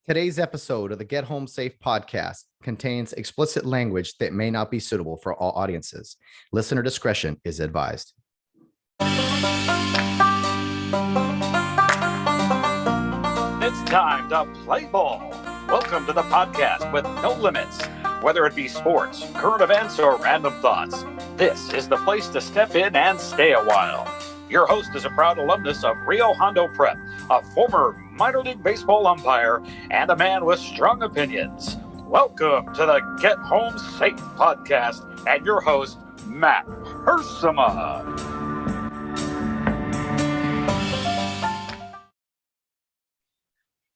Today's episode of the Get Home Safe podcast contains explicit language that may not be suitable for all audiences. Listener discretion is advised. It's time to play ball. Welcome to the podcast with no limits, whether it be sports, current events, or random thoughts. This is the place to step in and stay a while. Your host is a proud alumnus of Rio Hondo Prep, a former minor league baseball umpire, and a man with strong opinions. Welcome to the Get Home Safe podcast and your host, Matt Hersema.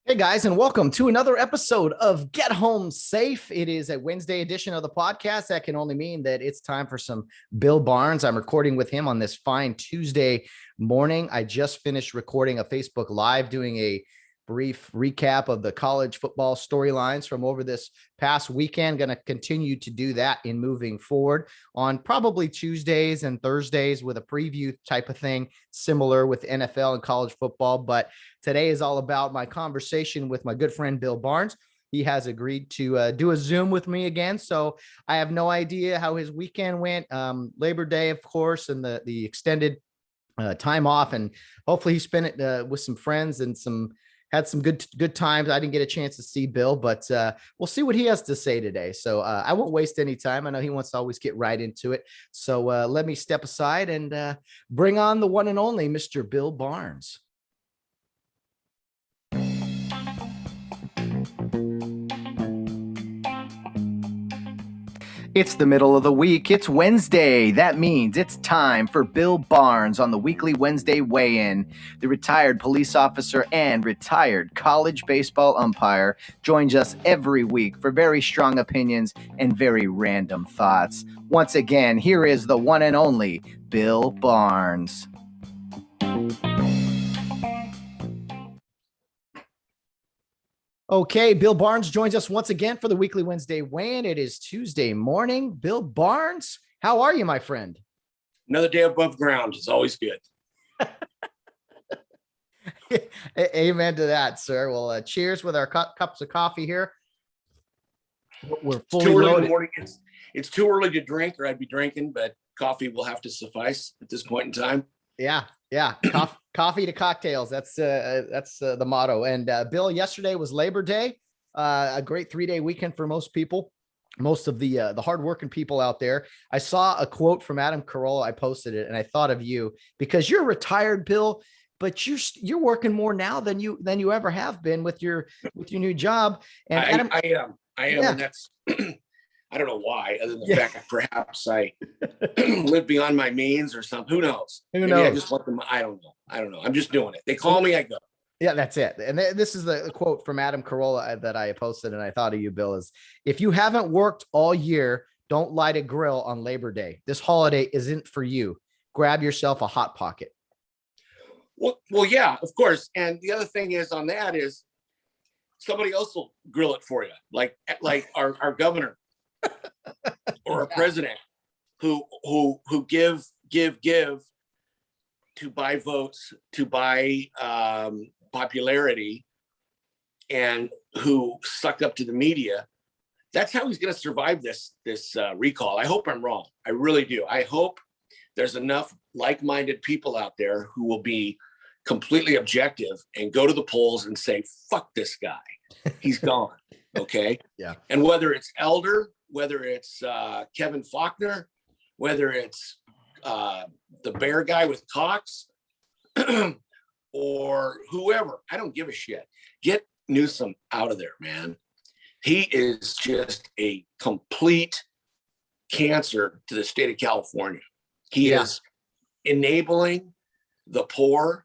Hey guys, and welcome to another episode of Get Home Safe. It is a Wednesday edition of the podcast. That can only mean that it's time for some Bill Barnes. I'm recording with him on this fine Tuesday morning. I just finished recording a Facebook Live doing a brief recap of the college football storylines from over this past weekend. Going to continue to do that in moving forward on probably Tuesdays and Thursdays with a preview type of thing, similar with NFL and college football. But today is all about my conversation with my good friend, Bill Barnes. He has agreed to do a Zoom with me again. So I have no idea how his weekend went. Labor Day, of course, and the extended time off. And hopefully he spent it with some friends and had some good times. I didn't get a chance to see Bill, but we'll see what he has to say today. So I won't waste any time. I know he wants to always get right into it. So let me step aside and bring on the one and only Mr. Bill Barnes. It's the middle of the week. It's Wednesday. That means it's time for Bill Barnes on the weekly Wednesday weigh-in. The retired police officer and retired college baseball umpire joins us every week for very strong opinions and very random thoughts. Once again, here is the one and only Bill Barnes. Okay, Bill Barnes joins us once again for the weekly Wednesday weigh-in. It is Tuesday morning. Bill Barnes, how are you, my friend? Another day above ground is always good. Amen to that, sir. Well, cheers with our cups of coffee here. We're fully loaded. In the morning. It's too early to drink, or I'd be drinking, but coffee will have to suffice at this point in time. Yeah. Coffee to cocktails. That's the motto. And Bill, yesterday was Labor Day, a great 3-day weekend for most people, most of the hardworking people out there. I saw a quote from Adam Carolla. I posted it, and I thought of you because you're retired, Bill, but you're working more now than you ever have been with your new job. And Adam, I am, yeah. And that's I don't know why, other than the fact that perhaps I live beyond my means or something. Who knows? Maybe I just let them. I don't know. I'm just doing it. They call me, I go. Yeah, that's it. And this is the quote from Adam Carolla that I posted, and I thought of you, Bill, is if you haven't worked all year, don't light a grill on Labor Day. This holiday isn't for you. Grab yourself a Hot Pocket. Well, yeah, of course. And the other thing is on that is somebody else will grill it for you, like our governor. Or a president who give to buy votes, to buy popularity, and who suck up to the media. That's how he's going to survive this recall. I hope I'm wrong. I really do. I hope there's enough like-minded people out there who will be completely objective and go to the polls and say, "Fuck this guy. He's gone." Okay. Yeah. And whether it's Elder, whether it's Kevin Faulkner, whether it's the bear guy with Cox, or whoever, I don't give a shit. Get Newsom out of there, man. He is just a complete cancer to the state of California. He is enabling the poor.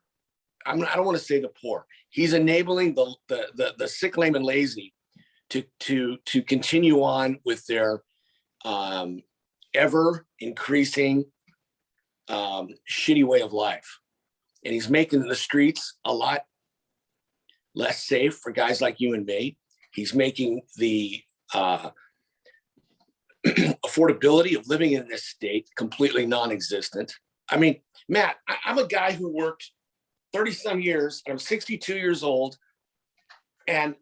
I don't want to say the poor. He's enabling the sick, lame, and lazy to continue on with their ever increasing shitty way of life. And he's making the streets a lot less safe for guys like you and me. He's making the affordability of living in this state completely non-existent. I mean, Matt, I'm a guy who worked 30 some years, and I'm 62 years old, and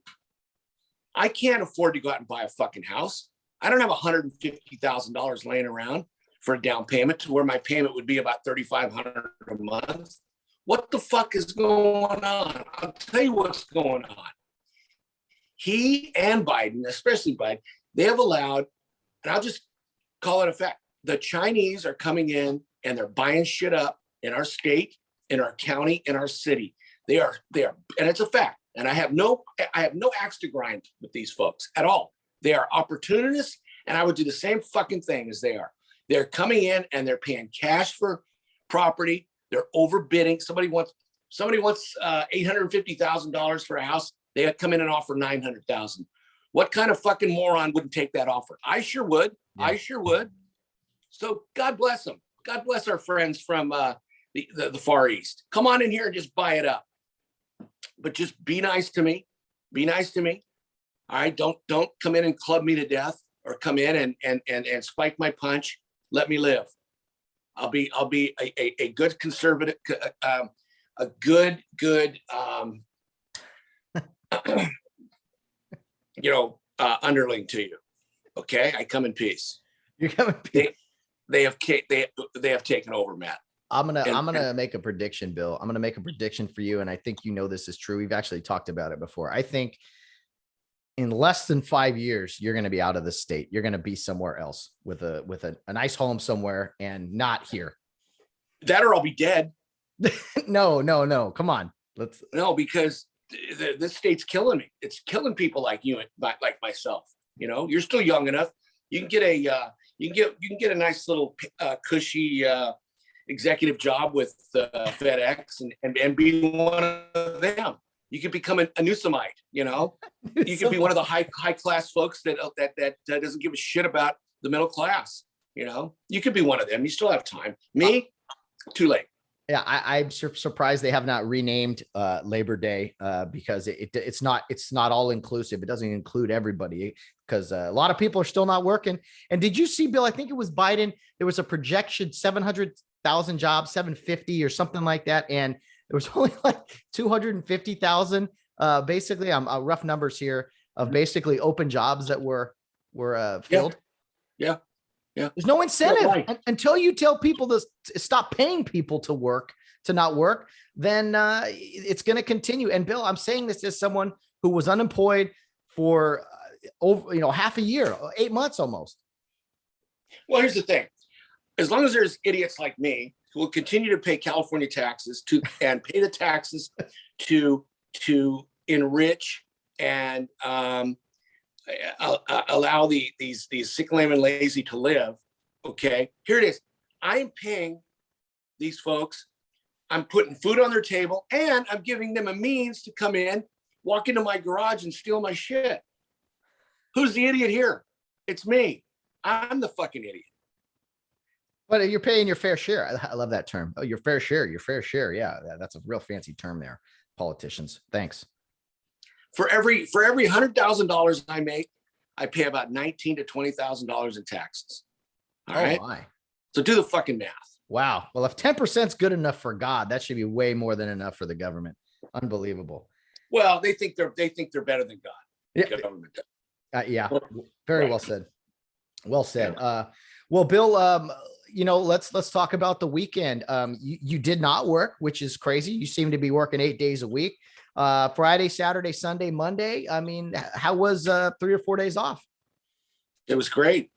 I can't afford to go out and buy a fucking house. I don't have $150,000 laying around for a down payment to where my payment would be about $3,500 a month. What the fuck is going on? I'll tell you what's going on. He and Biden, especially Biden, they have allowed, and I'll just call it a fact, the Chinese are coming in and they're buying shit up in our state, in our county, in our city. They are, and it's a fact. And I have no axe to grind with these folks at all. They are opportunists, and I would do the same fucking thing as they are. They're coming in and they're paying cash for property. They're overbidding. Somebody wants $850,000 for a house. They come in and offer $900,000. What kind of fucking moron wouldn't take that offer? I sure would. Yeah. I sure would. So God bless them. God bless our friends from the Far East. Come on in here and just buy it up. But just be nice to me. Be nice to me. All right. Don't come in and club me to death or come in and spike my punch. Let me live. I'll be a good conservative, a good underling to you. Okay. I come in peace. You're coming in peace. They have taken over, Matt. I'm gonna make a prediction, Bill. I'm gonna make a prediction for you, and I think you know this is true. We've actually talked about it before. I think in less than 5 years, you're gonna be out of the state. You're gonna be somewhere else with a nice home somewhere, and not here. That or I'll be dead. No. Come on. No, because this state's killing me. It's killing people like you, like myself. You know, you're still young enough. You can get a nice little cushy executive job with FedEx and be one of them. You could become a Newsomite, you know. You could be one of the high class folks that doesn't give a shit about the middle class. You know, you could be one of them. You still have time. Me, too late. Yeah, I'm surprised they have not renamed Labor Day because it's not all inclusive. It doesn't include everybody because a lot of people are still not working. And did you see, Bill? I think it was Biden. There was a projection 700,000 jobs, 750 or something like that, and there was only like 250,000. Basically, I'm rough numbers here of basically open jobs that were filled. Yeah. There's no incentive until you tell people to stop paying people to not work, then it's going to continue. And Bill, I'm saying this as someone who was unemployed for over, half a year, 8 months almost. Well, here's the thing. As long as there's idiots like me who will continue to pay California taxes and pay the taxes to enrich and allow these sick, lame, and lazy to live. Okay, here it is. I am paying these folks. I'm putting food on their table, and I'm giving them a means to come in, walk into my garage, and steal my shit. Who's the idiot here? It's me. I'm the fucking idiot. But you're paying your fair share. I love that term. Oh, your fair share. Your fair share. Yeah, that's a real fancy term there. Politicians. Thanks. For every $100,000 I make, I pay about $19,000 to $20,000 in taxes. All right. My. So do the fucking math. Wow. Well, if 10% is good enough for God, that should be way more than enough for the government. Unbelievable. Well, they think they're better than God. Yeah. The government. Yeah. Very well said. Well said. Well, Bill, let's talk about the weekend. You did not work, which is crazy. You seem to be working 8 days a week. Friday, Saturday, Sunday, Monday. I mean, how was 3 or 4 days off? It was great.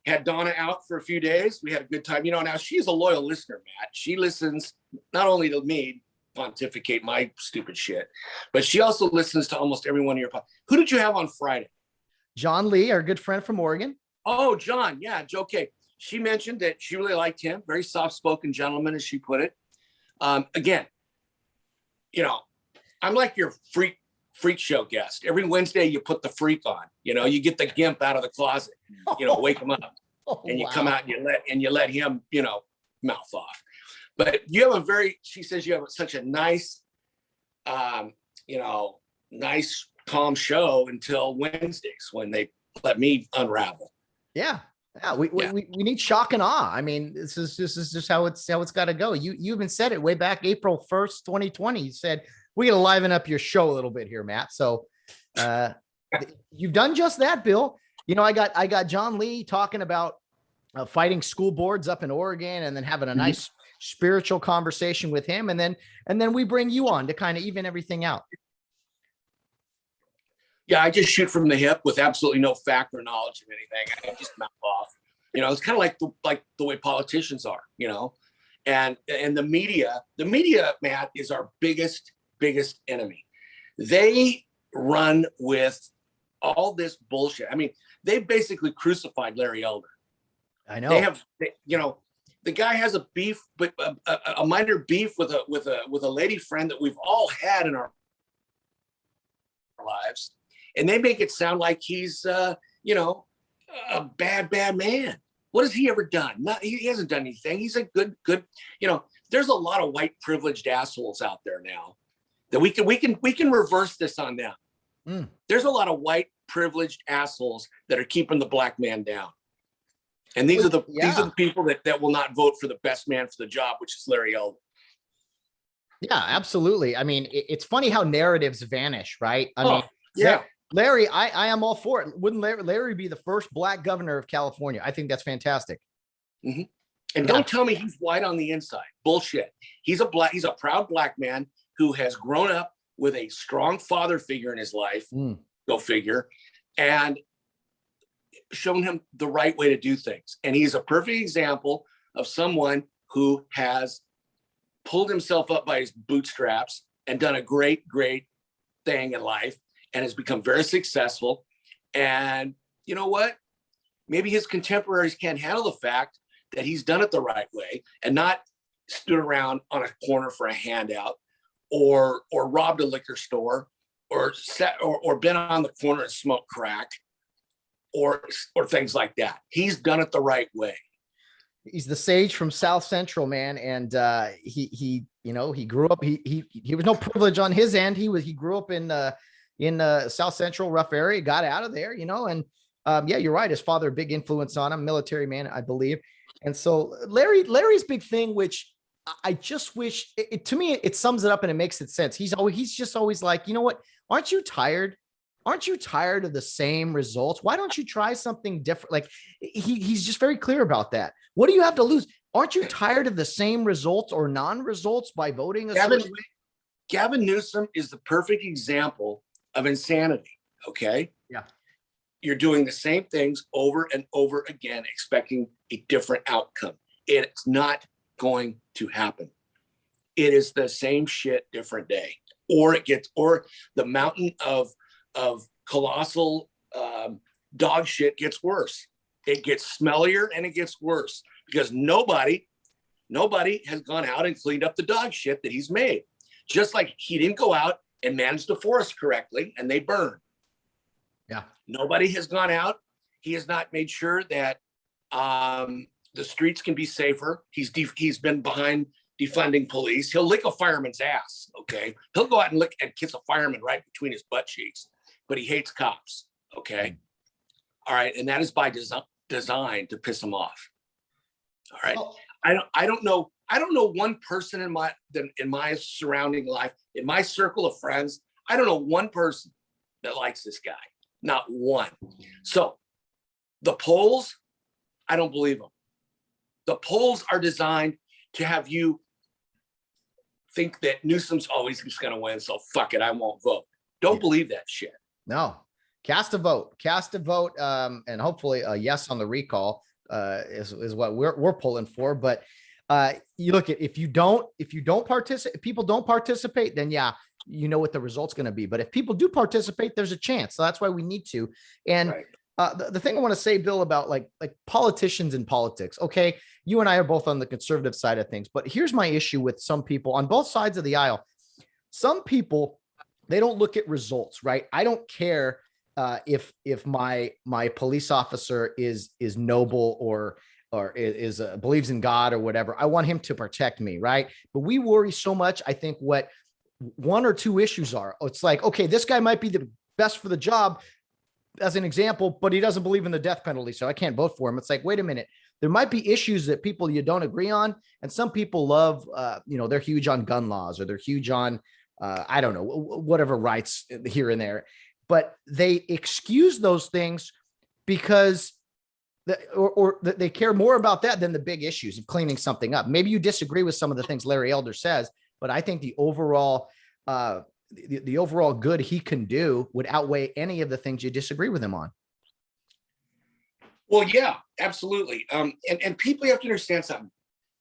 Had Donna out for a few days. We had a good time. Now she's a loyal listener, Matt. She listens not only to me pontificate my stupid shit, but she also listens to almost every one of your podcasts. Who did you have on Friday? John Lee, our good friend from Oregon. Oh, John. Yeah. Okay. She mentioned that she really liked him. Very soft-spoken gentleman, as she put it. Again, I'm like your freak show guest. Every Wednesday you put the freak on, you get the gimp out of the closet, wake him up and you come out and you let him, mouth off. But you have she says you have such a nice, nice calm show until Wednesdays when they let me unravel. Yeah. Yeah, we need shock and awe. I mean, this is just how it's got to go. You even said it way back April 1st, 2020. You said we got to liven up your show a little bit here, Matt. So you've done just that, Bill. You know, I got John Lee talking about fighting school boards up in Oregon, and then having a nice spiritual conversation with him, and then we bring you on to kind of even everything out. Yeah, I just shoot from the hip with absolutely no fact or knowledge of anything. I just mouth off. You know, it's kind of like the way politicians are, you know, and the media, Matt, is our biggest enemy. They run with all this bullshit. I mean, they basically crucified Larry Elder. I know. You know, the guy has a beef, but a minor beef with a lady friend that we've all had in our lives. And they make it sound like he's, you know, a bad man. What has he ever done? He hasn't done anything. He's a good, you know, there's a lot of white privileged assholes out there now that we can reverse this on them. There's a lot of white privileged assholes that are keeping the black man down. And these are the people that will not vote for the best man for the job, which is Larry Elder. Yeah, absolutely. I mean, it's funny how narratives vanish, right? I mean, yeah. Larry, I am all for it. Wouldn't Larry be the first black governor of California? I think that's fantastic. Mm-hmm. And don't tell me he's white on the inside. Bullshit. He's a proud black man who has grown up with a strong father figure in his life. Go figure. And shown him the right way to do things. And he's a perfect example of someone who has pulled himself up by his bootstraps and done a great thing in life, and has become very successful. And you know what? Maybe his contemporaries can't handle the fact that he's done it the right way and not stood around on a corner for a handout or robbed a liquor store or been on the corner and smoked crack or things like that. He's done it the right way. He's the sage from South Central, man. And he grew up, he was no privilege on his end. He grew up in South Central, rough area, got out of there, you know, and yeah, you're right. His father, big influence on him, military man, I believe. And so Larry's big thing, which I just wish to me, it sums it up and it makes it sense. He's just always like, you know what? Aren't you tired? Aren't you tired of the same results? Why don't you try something different? Like he's just very clear about that. What do you have to lose? Aren't you tired of the same results or non-results by voting a certain way? Gavin Newsom is the perfect example of insanity. Okay. Yeah. You're doing the same things over and over again, expecting a different outcome. It's not going to happen. It is the same shit, different day. Or the mountain of colossal dog shit gets worse. It gets smellier and it gets worse because nobody has gone out and cleaned up the dog shit that he's made. Just like he didn't go out and manage the forest correctly and they burn. Yeah. Nobody has gone out. He has not made sure that the streets can be safer. He's been behind defunding police. He'll lick a fireman's ass. Okay. He'll go out and kiss a fireman right between his butt cheeks, but he hates cops. Okay. All right. And that is by design to piss him off. All right. Oh. I don't know one person in my surrounding life, in my circle of friends. I don't know one person that likes this guy. Not one. So the polls, I don't believe them. The polls are designed to have you think that Newsom's always just going to win. So fuck it. I won't vote. Don't believe that shit. No. Cast a vote, and hopefully a yes on the recall is what we're pulling for. But you look at if people don't participate, then yeah, you know what the result's going to be. But if people do participate, there's a chance. So that's why we need to. And right. The thing I want to say, Bill, about like politicians and politics. Okay, you and I are both on the conservative side of things, but here's my issue with some people on both sides of the aisle. Some people, they don't look at results, right? I don't care if my police officer is noble or is believes in God or whatever. I want him to protect me, right? But we worry so much. I think what one or two issues are. It's like, okay, this guy might be the best for the job, as an example, but he doesn't believe in the death penalty, so I can't vote for him. It's like, wait a minute. There might be issues that people you don't agree on. And some people love, they're huge on gun laws, or they're huge on, I don't know, whatever rights here and there. But they excuse those things because they care more about that than the big issues of cleaning something up. Maybe you disagree with some of the things Larry Elder says, but I think the overall good he can do would outweigh any of the things you disagree with him on. Well, yeah, absolutely. And people, you have to understand something.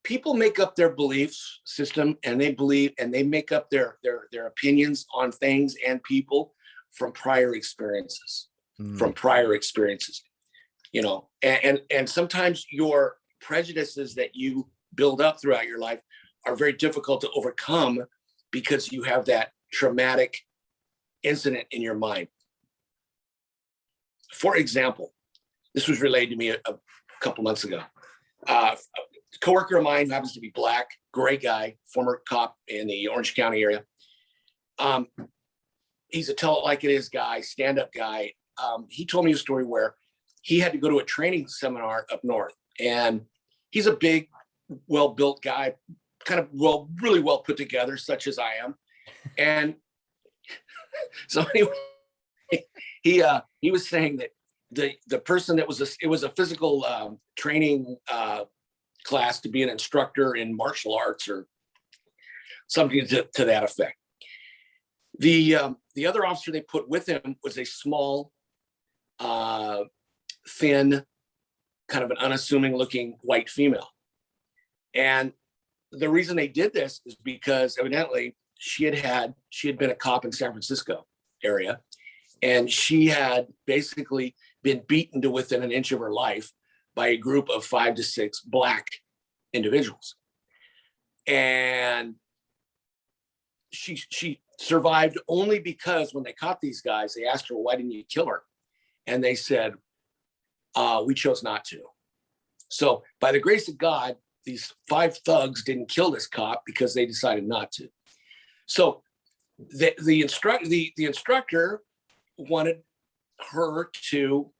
People make up their beliefs system, and they make up their opinions on things and people from prior experiences, and sometimes your prejudices that you build up throughout your life are very difficult to overcome because you have that traumatic incident in your mind. For example, this was relayed to me a couple months ago. A coworker of mine who happens to be Black, great guy, former cop in the Orange County area. He's a tell it like it is guy, stand-up guy. He told me a story where he had to go to a training seminar up north, and he's a big, well-built guy, kind of really well put together, such as I am. And so anyway, he was saying that the person that it was a physical training class to be an instructor in martial arts or something to that effect. The other officer they put with him was a small, thin, kind of an unassuming looking white female. And the reason they did this is because evidently she had been a cop in San Francisco area, and she had basically been beaten to within an inch of her life by a group of 5 to 6 Black individuals. And she survived only because when they caught these guys, they asked her, why didn't you kill her? And they said, we chose not to. So by the grace of God, these 5 thugs didn't kill this cop because they decided not to. So the instructor wanted her to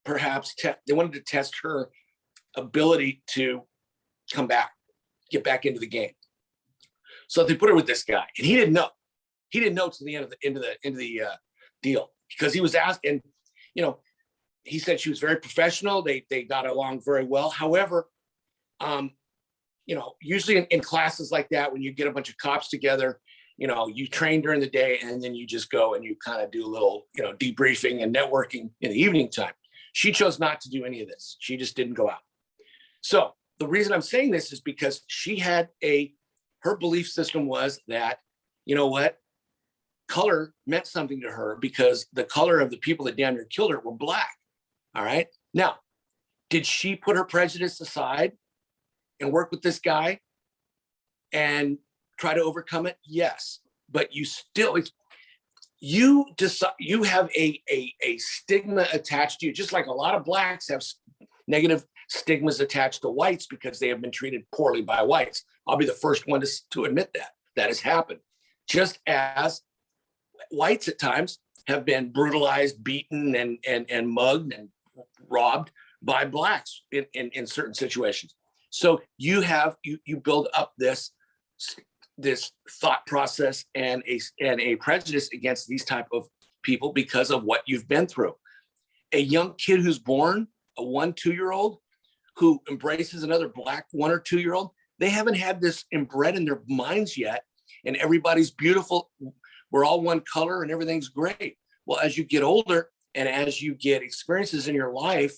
perhaps they wanted to test her ability to come back, get back into the game. So they put her with this guy, and he didn't know. He didn't know to the end of the deal, because he was asked, and he said she was very professional. They got along very well. However, usually in classes like that, when you get a bunch of cops together, you train during the day, and then you just go and you kind of do a little, debriefing and networking in the evening time. She chose not to do any of this. She just didn't go out. So the reason I'm saying this is because she had her belief system was that, color meant something to her, because the color of the people that damn near killed her were Black. All right. Now, did she put her prejudice aside and work with this guy and try to overcome it? Yes. But you still, you have a stigma attached to you, just like a lot of Blacks have negative stigmas attached to whites because they have been treated poorly by whites. I'll be the first one to admit that has happened. Just as whites at times have been brutalized, beaten, and mugged and robbed by Blacks in certain situations. So you build up this thought process and a prejudice against these type of people because of what you've been through. A young kid who's born, a 1-2-year-old who embraces another Black 1 or 2-year-old, they haven't had this inbred in their minds yet, and everybody's beautiful. We're all one color and everything's great. Well, as you get older and as you get experiences in your life,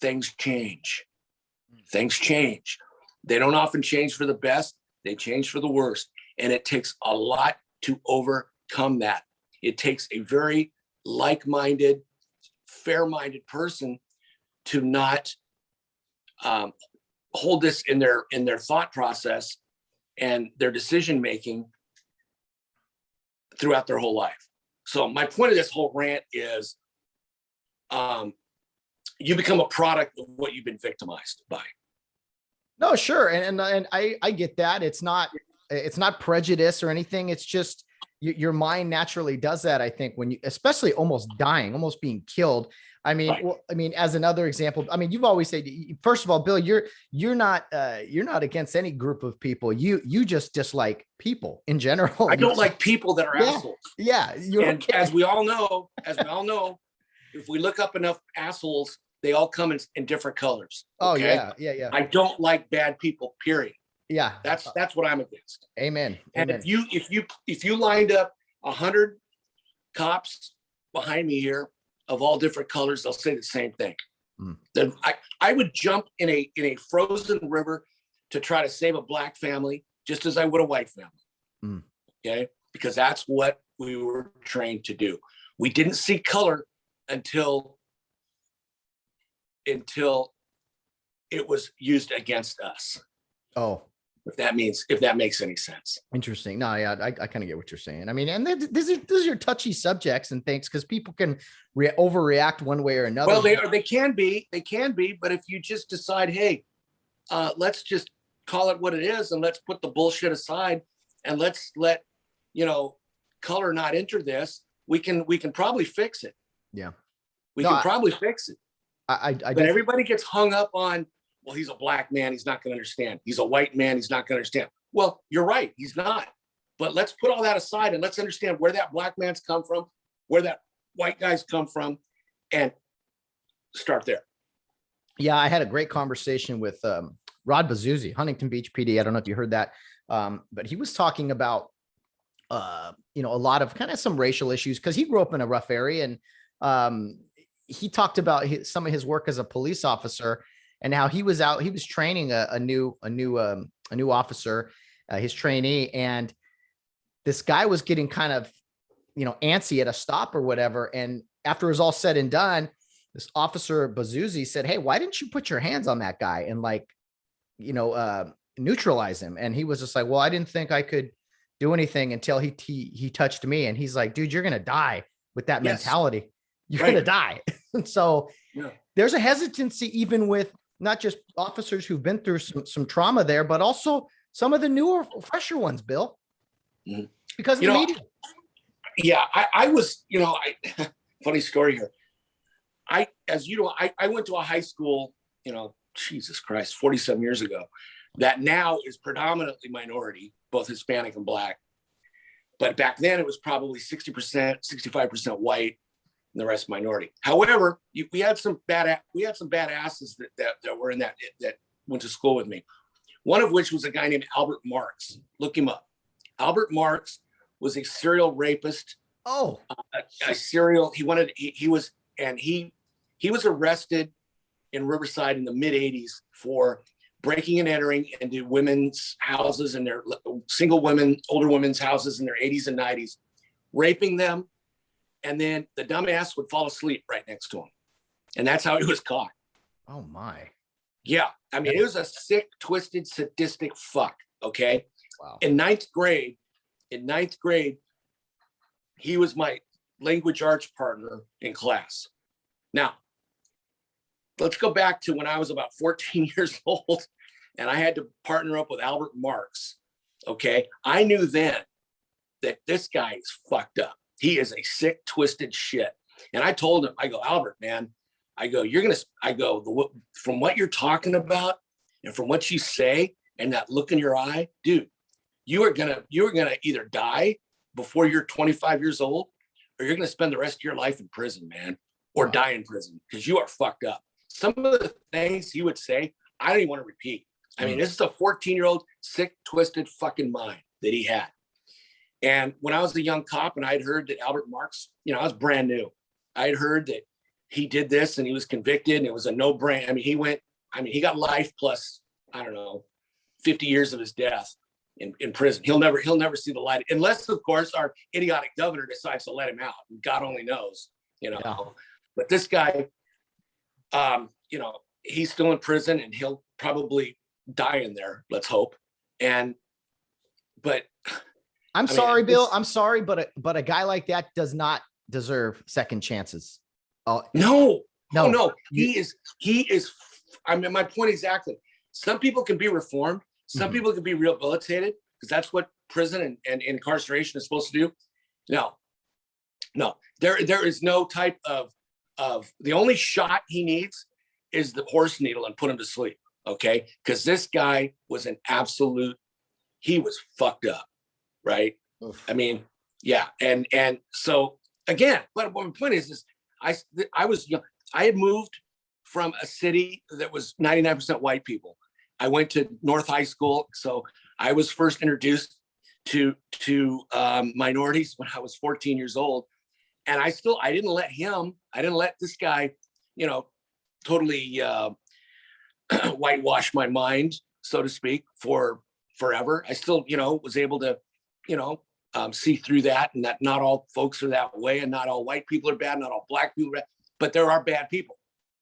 things change. Things change. They don't often change for the best. They change for the worst. And it takes a lot to overcome that. It takes a very like-minded, fair-minded person to not hold this in their thought process and their decision-making throughout their whole life. So my point of this whole rant is you become a product of what you've been victimized by. No, sure. And I get that. It's not prejudice or anything. It's just, your mind naturally does that. I think when you, especially almost dying, almost being killed. I mean, Right. well, I mean, as another example, I mean, you've always said, first of all, Bill, you're not against any group of people. You just dislike people in general. I don't like people that are assholes. Yeah. And as we all know, if we look up enough assholes, they all come in different colors. Okay? Oh yeah. I don't like bad people, period. Yeah. That's what I'm against. Amen. And Amen. if you lined up 100 cops behind me here of all different colors, they'll say the same thing. Then I would jump in a frozen river to try to save a black family, just as I would a white family. Okay, because that's what we were trained to do. We didn't see color until it was used against us. Oh, if that makes any sense. interesting. No, yeah, I kind of get what you're saying. I mean, and these are touchy subjects and things because people can overreact one way or another. Well, they can be, but if you just decide, hey, let's just call it what it is, and let's put the bullshit aside, and let's let color not enter this, we can probably fix it. Yeah, we can probably fix it. But everybody gets hung up on, well, he's a black man, he's not going to understand. He's a white man, he's not going to understand. Well, you're right, he's not. But let's put all that aside and let's understand where that black man's come from, where that white guy's come from, and start there. Yeah, I had a great conversation with Rod Bazuzzi, Huntington Beach PD. I don't know if you heard that, but he was talking about a lot of kind of some racial issues because he grew up in a rough area, and he talked about some of his work as a police officer and how he was training a new officer, his trainee, and this guy was getting kind of antsy at a stop or whatever. And after it was all said and done, this officer Bazuzzi said, "Hey, why didn't you put your hands on that guy and neutralize him?" And he was just like, "Well, I didn't think I could do anything until he touched me." And he's like, "Dude, you're gonna die with that mentality. You're gonna die." So there's a hesitancy even with not just officers who've been through some trauma there, but also some of the newer, fresher ones, Bill, because of the media. Yeah, I was, funny story here. I went to a high school, Jesus Christ, 47 years ago, that now is predominantly minority, both Hispanic and Black. But back then it was probably 60%, 65% white, and the rest minority. However, we had some badasses that were in that went to school with me. One of which was a guy named Albert Marx. Look him up. Albert Marx was a serial rapist. Oh, He was arrested in Riverside in the mid 80s for breaking and entering into women's houses and their single women, older women's houses in their 80s and 90s, raping them. And then the dumbass would fall asleep right next to him. And that's how he was caught. Oh my. Yeah. I mean, it was a sick, twisted, sadistic fuck. Okay. Wow. In ninth grade, he was my language arts partner in class. Now, let's go back to when I was about 14 years old and I had to partner up with Albert Marx. Okay. I knew then that this guy is fucked up. He is a sick, twisted shit. And I told him, I go, Albert, man, from what you're talking about and from what you say and that look in your eye, dude, you are gonna either die before you're 25 years old, or you're gonna spend the rest of your life in prison, man, or die in prison because you are fucked up. Some of the things he would say, I don't even want to repeat. I mean, this is a 14-year-old sick, twisted fucking mind that he had. And when I was a young cop and I'd heard that Albert Marx, I was brand new. I'd heard that he did this and he was convicted and it was a no-brainer. He got life plus, I don't know, 50 years of his death in prison. He'll never see the light, unless of course our idiotic governor decides to let him out. God only knows, But this guy, he's still in prison and he'll probably die in there. Let's hope. But I'm sorry, Bill. I'm sorry, but a guy like that does not deserve second chances. Oh no. He is. I mean, my point exactly. Some people can be reformed. Some people can be rehabilitated because that's what prison and incarceration is supposed to do. No, no, there is no type of the only shot he needs is the horse needle and put him to sleep. Okay. Cause this guy was he was fucked up. Right. Oof. I mean, yeah. And so again, but my point is I was young. I had moved from a city that was 99% white people. I went to North High School. So I was first introduced to minorities when I was 14 years old. And I didn't let this guy, totally whitewash my mind, so to speak, for forever. I still, was able to, see through that, and that not all folks are that way, and not all white people are bad, not all black people are bad, but there are bad people.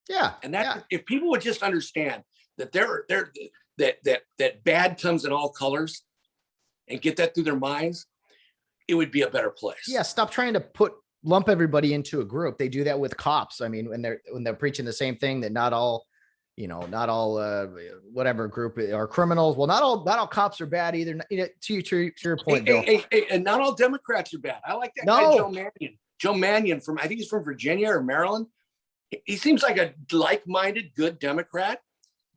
Yeah. And if people would just understand that that bad comes in all colors and get that through their minds, it would be a better place. Yeah. Stop trying to lump everybody into a group. They do that with cops. I mean, when they're preaching the same thing, that not all whatever group are criminals. Well, not all cops are bad either. To your point, Bill. And not all Democrats are bad. I like that guy, Joe Mannion I think he's from Virginia or Maryland. He seems like a like-minded, good Democrat.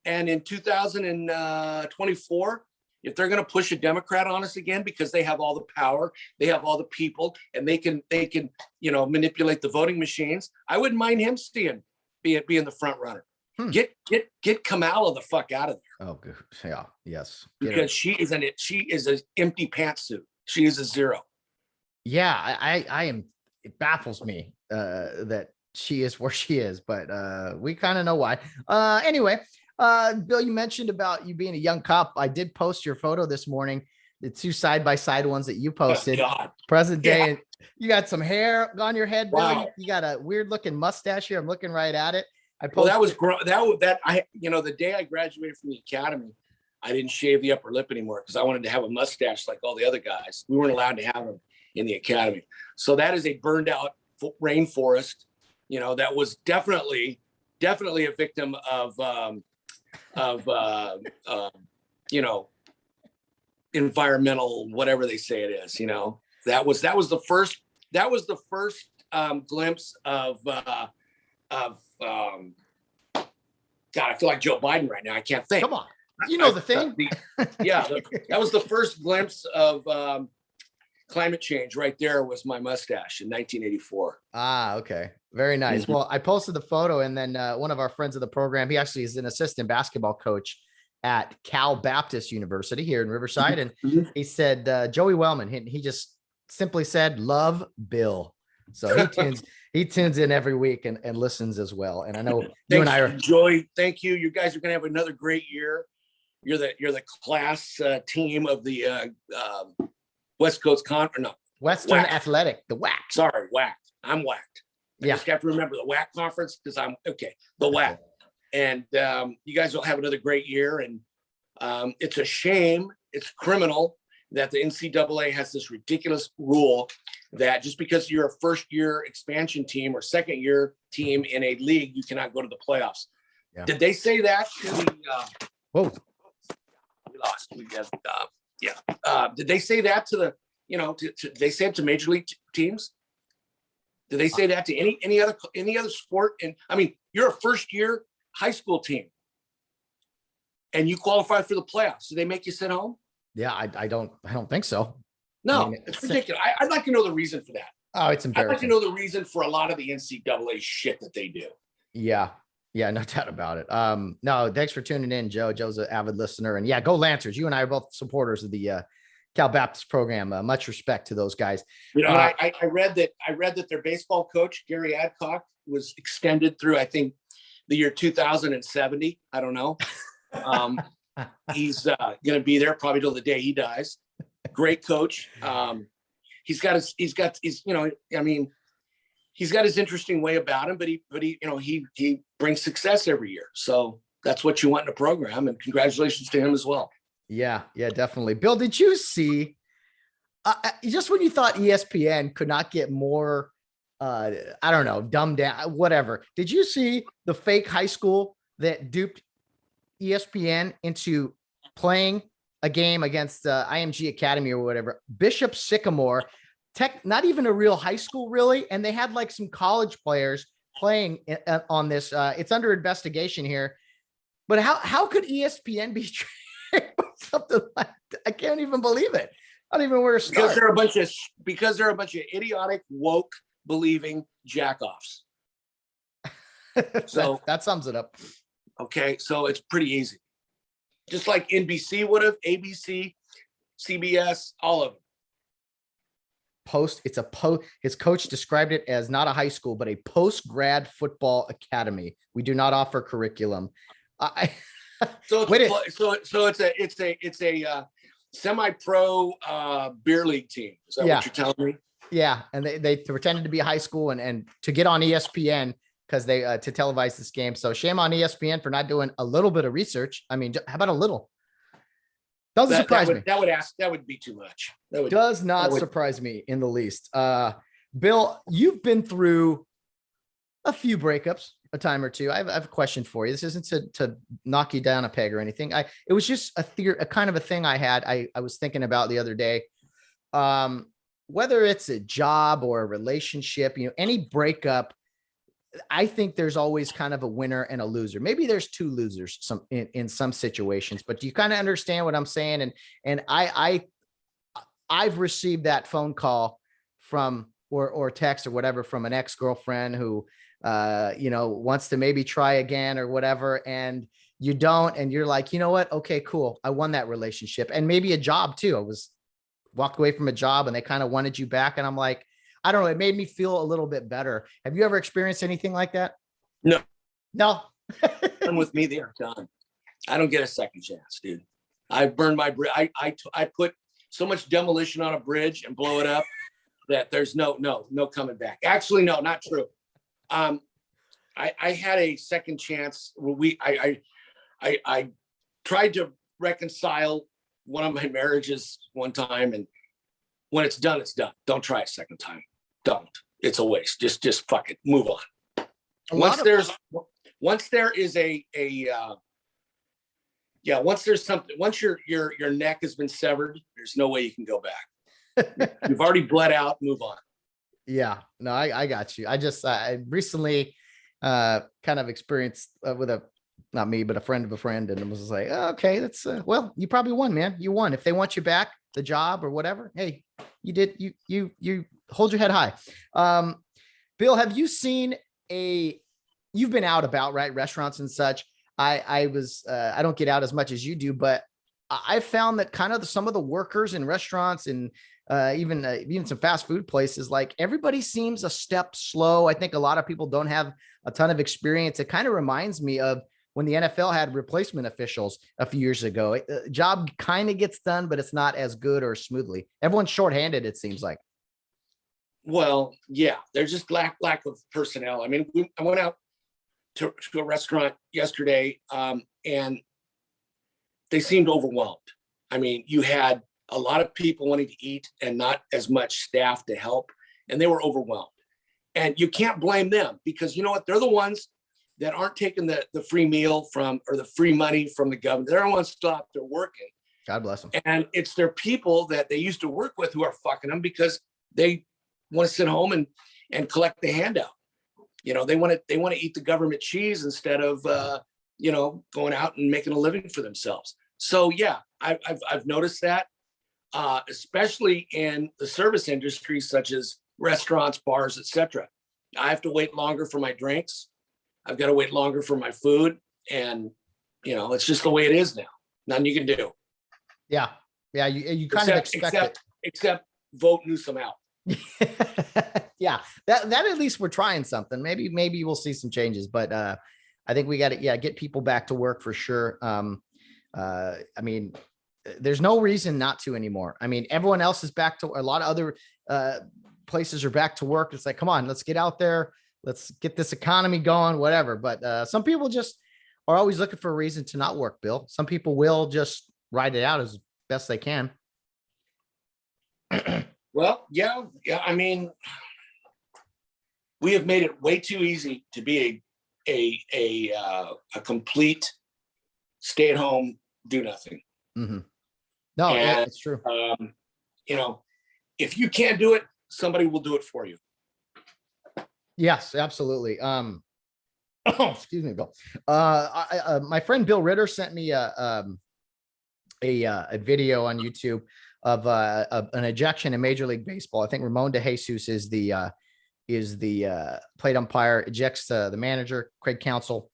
And in 2024, if they're going to push a Democrat on us again because they have all the power, they have all the people, and they can manipulate the voting machines, I wouldn't mind him being the front runner. Get Kamala the fuck out of there. Oh, good. Yeah. Yes. Because she is an empty pantsuit. She is a zero. Yeah. I am. It baffles me that she is where she is, but we kind of know why. Anyway, Bill, you mentioned about you being a young cop. I did post your photo this morning, the two side-by-side ones that you posted. Present day. Yeah. You got some hair on your head, Bill. Wow. You got a weird looking mustache here. I'm looking right at it. The day I graduated from the academy, I didn't shave the upper lip anymore because I wanted to have a mustache like all the other guys. We weren't allowed to have them in the academy. So that is a burned out rainforest, that was definitely a victim of environmental, whatever they say it is, that was the first glimpse of God, I feel like Joe Biden right now. I can't think. Come on. The thing. That was the first glimpse of climate change right there. Was my mustache in 1984. Ah, okay. Very nice. Mm-hmm. Well, I posted the photo, and then one of our friends of the program, he actually is an assistant basketball coach at Cal Baptist University here in Riverside. And he said, Joey Wellman, he just simply said, love Bill. So he tunes in every week and listens as well. And I know you and I are. Joey, thank you. You guys are going to have another great year. You're the class team of the West Coast Western WAC. Athletic, the WAC. Sorry, WAC. I'm whacked. I just have to remember the WAC conference because I'm okay. The WAC. And you guys will have another great year. And it's a shame. It's criminal that the NCAA has this ridiculous rule that just because you're a first-year expansion team or second-year team in a league, you cannot go to the playoffs. Yeah. Did they say that to the? Whoa, we lost. Did they say that to the? They said to major league teams. Did they say that to any other sport? And I mean, you're a first-year high school team, and you qualify for the playoffs. Do they make you sit home? Yeah, I don't think so. No, I mean, it's ridiculous. I'd like to know the reason for that. Oh, it's embarrassing. I'd like to know the reason for a lot of the NCAA shit that they do. Yeah, no doubt about it. No, thanks for tuning in, Joe. Joe's an avid listener, and yeah, go Lancers. You and I are both supporters of the Cal Baptist program. Much respect to those guys. I read that their baseball coach Gary Adcock was extended through, I think, the year 2070. I don't know. He's going to be there probably till the day he dies. Great coach. He's got his interesting way about him, but he brings success every year. So that's what you want in a program, and congratulations to him as well. Yeah, definitely. Bill, did you see just when you thought ESPN could not get more, dumbed down, whatever. Did you see the fake high school that duped ESPN into playing a game against IMG Academy or whatever? Bishop Sycamore not even a real high school really. And they had like some college players playing on this. It's under investigation here, but how could ESPN be something like that? I can't even believe it. I don't even know where to start. Because they're a bunch of idiotic, woke, believing jackoffs. So that sums it up. Okay, so it's pretty easy. Just like NBC would have, ABC, CBS, all of them. His coach described it as not a high school, but a post-grad football academy. We do not offer curriculum. So it's a semi-pro beer league team. Is that what you're telling me? Yeah, and they pretended to be high school and to get on ESPN because they to televise this game. So shame on ESPN for not doing a little bit of research. I mean, how about a little? Doesn't surprise me. That would be too much. Does not surprise me in the least. Bill, you've been through a few breakups, a time or two. I have a question for you. This isn't to knock you down a peg or anything. It was just a kind of a thing I had. I was thinking about the other day. Whether it's a job or a relationship, any breakup, I think there's always kind of a winner and a loser. Maybe there's two losers in some situations, but do you kind of understand what I'm saying? And I've received that phone call from or text or whatever from an ex-girlfriend who wants to maybe try again or whatever, and you don't, and you're like, you know what? Okay, cool. I won that relationship. And maybe a job too. I walked away from a job and they kind of wanted you back. And I'm like, I don't know. It made me feel a little bit better. Have you ever experienced anything like that? No. Done with me, they are done. I don't get a second chance, dude. I burned my bridge. I put so much demolition on a bridge and blow it up that there's no coming back. Actually, no, not true. I had a second chance. I tried to reconcile one of my marriages one time, and when it's done, it's done. Don't try a second time. Don't. It's a waste. Just fuck it. Move on. Once there's something, once your neck has been severed, there's no way you can go back. You've already bled out. Move on. Yeah, no, I got you. I recently kind of experienced with not me, but a friend of a friend, and it was like, oh, okay, that's well, you probably won, man. You won. If they want you back, the job or whatever, hey, you did. You hold your head high. Bill, have you seen you've been out about, right? Restaurants and such. I don't get out as much as you do, but I found that kind of some of the workers in restaurants and even some fast food places, like everybody seems a step slow. I think a lot of people don't have a ton of experience. It kind of reminds me of when the NFL had replacement officials a few years ago. Job kind of gets done, but it's not as good or smoothly. Everyone's shorthanded, it seems like. Well, yeah, there's just lack of personnel. I mean, I went out to a restaurant yesterday, and they seemed overwhelmed. I mean, you had a lot of people wanting to eat and not as much staff to help, and they were overwhelmed. And you can't blame them, because you know what? They're the ones that aren't taking the free meal or the free money from the government. They're the ones still out there working. God bless them. And it's their people that they used to work with who are fucking them, because they want to sit home and collect the handout. They want to eat the government cheese instead of going out and making a living for themselves. So yeah, I've noticed that, especially in the service industry, such as restaurants, bars, etc. I have to wait longer for my drinks. I've got to wait longer for my food, and it's just the way it is now. Nothing you can do. Yeah, you kind of expect it. Except vote Newsom out. Yeah, that at least we're trying something. Maybe we'll see some changes, but I think we got to get people back to work for sure. I mean, there's no reason not to anymore. I mean, everyone else is back to, a lot of other places are back to work. It's like, come on, let's get out there. Let's get this economy going, whatever. But some people just are always looking for a reason to not work, Bill. Some people will just ride it out as best they can. Well, yeah. I mean, we have made it way too easy to be a complete stay-at-home, do nothing. Mm-hmm. No, it's true. If you can't do it, somebody will do it for you. Yes, absolutely. Oh, excuse me, Bill. My friend Bill Ritter sent me a video on YouTube of an ejection in Major League Baseball. I think Ramon DeJesus is the plate umpire, ejects the manager, Craig Counsell,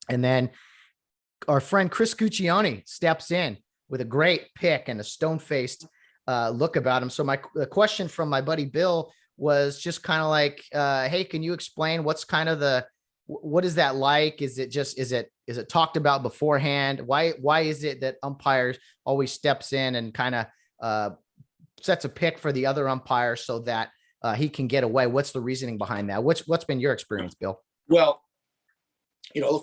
and then our friend Chris Guccione steps in with a great pick and a stone-faced look about him. So the question from my buddy Bill was just kind of like, hey, can you explain what is that like? Is it talked about beforehand? Why is it that umpires always steps in and kind of sets a pick for the other umpire so that he can get away? What's the reasoning behind that? What's been your experience, Bill? Well,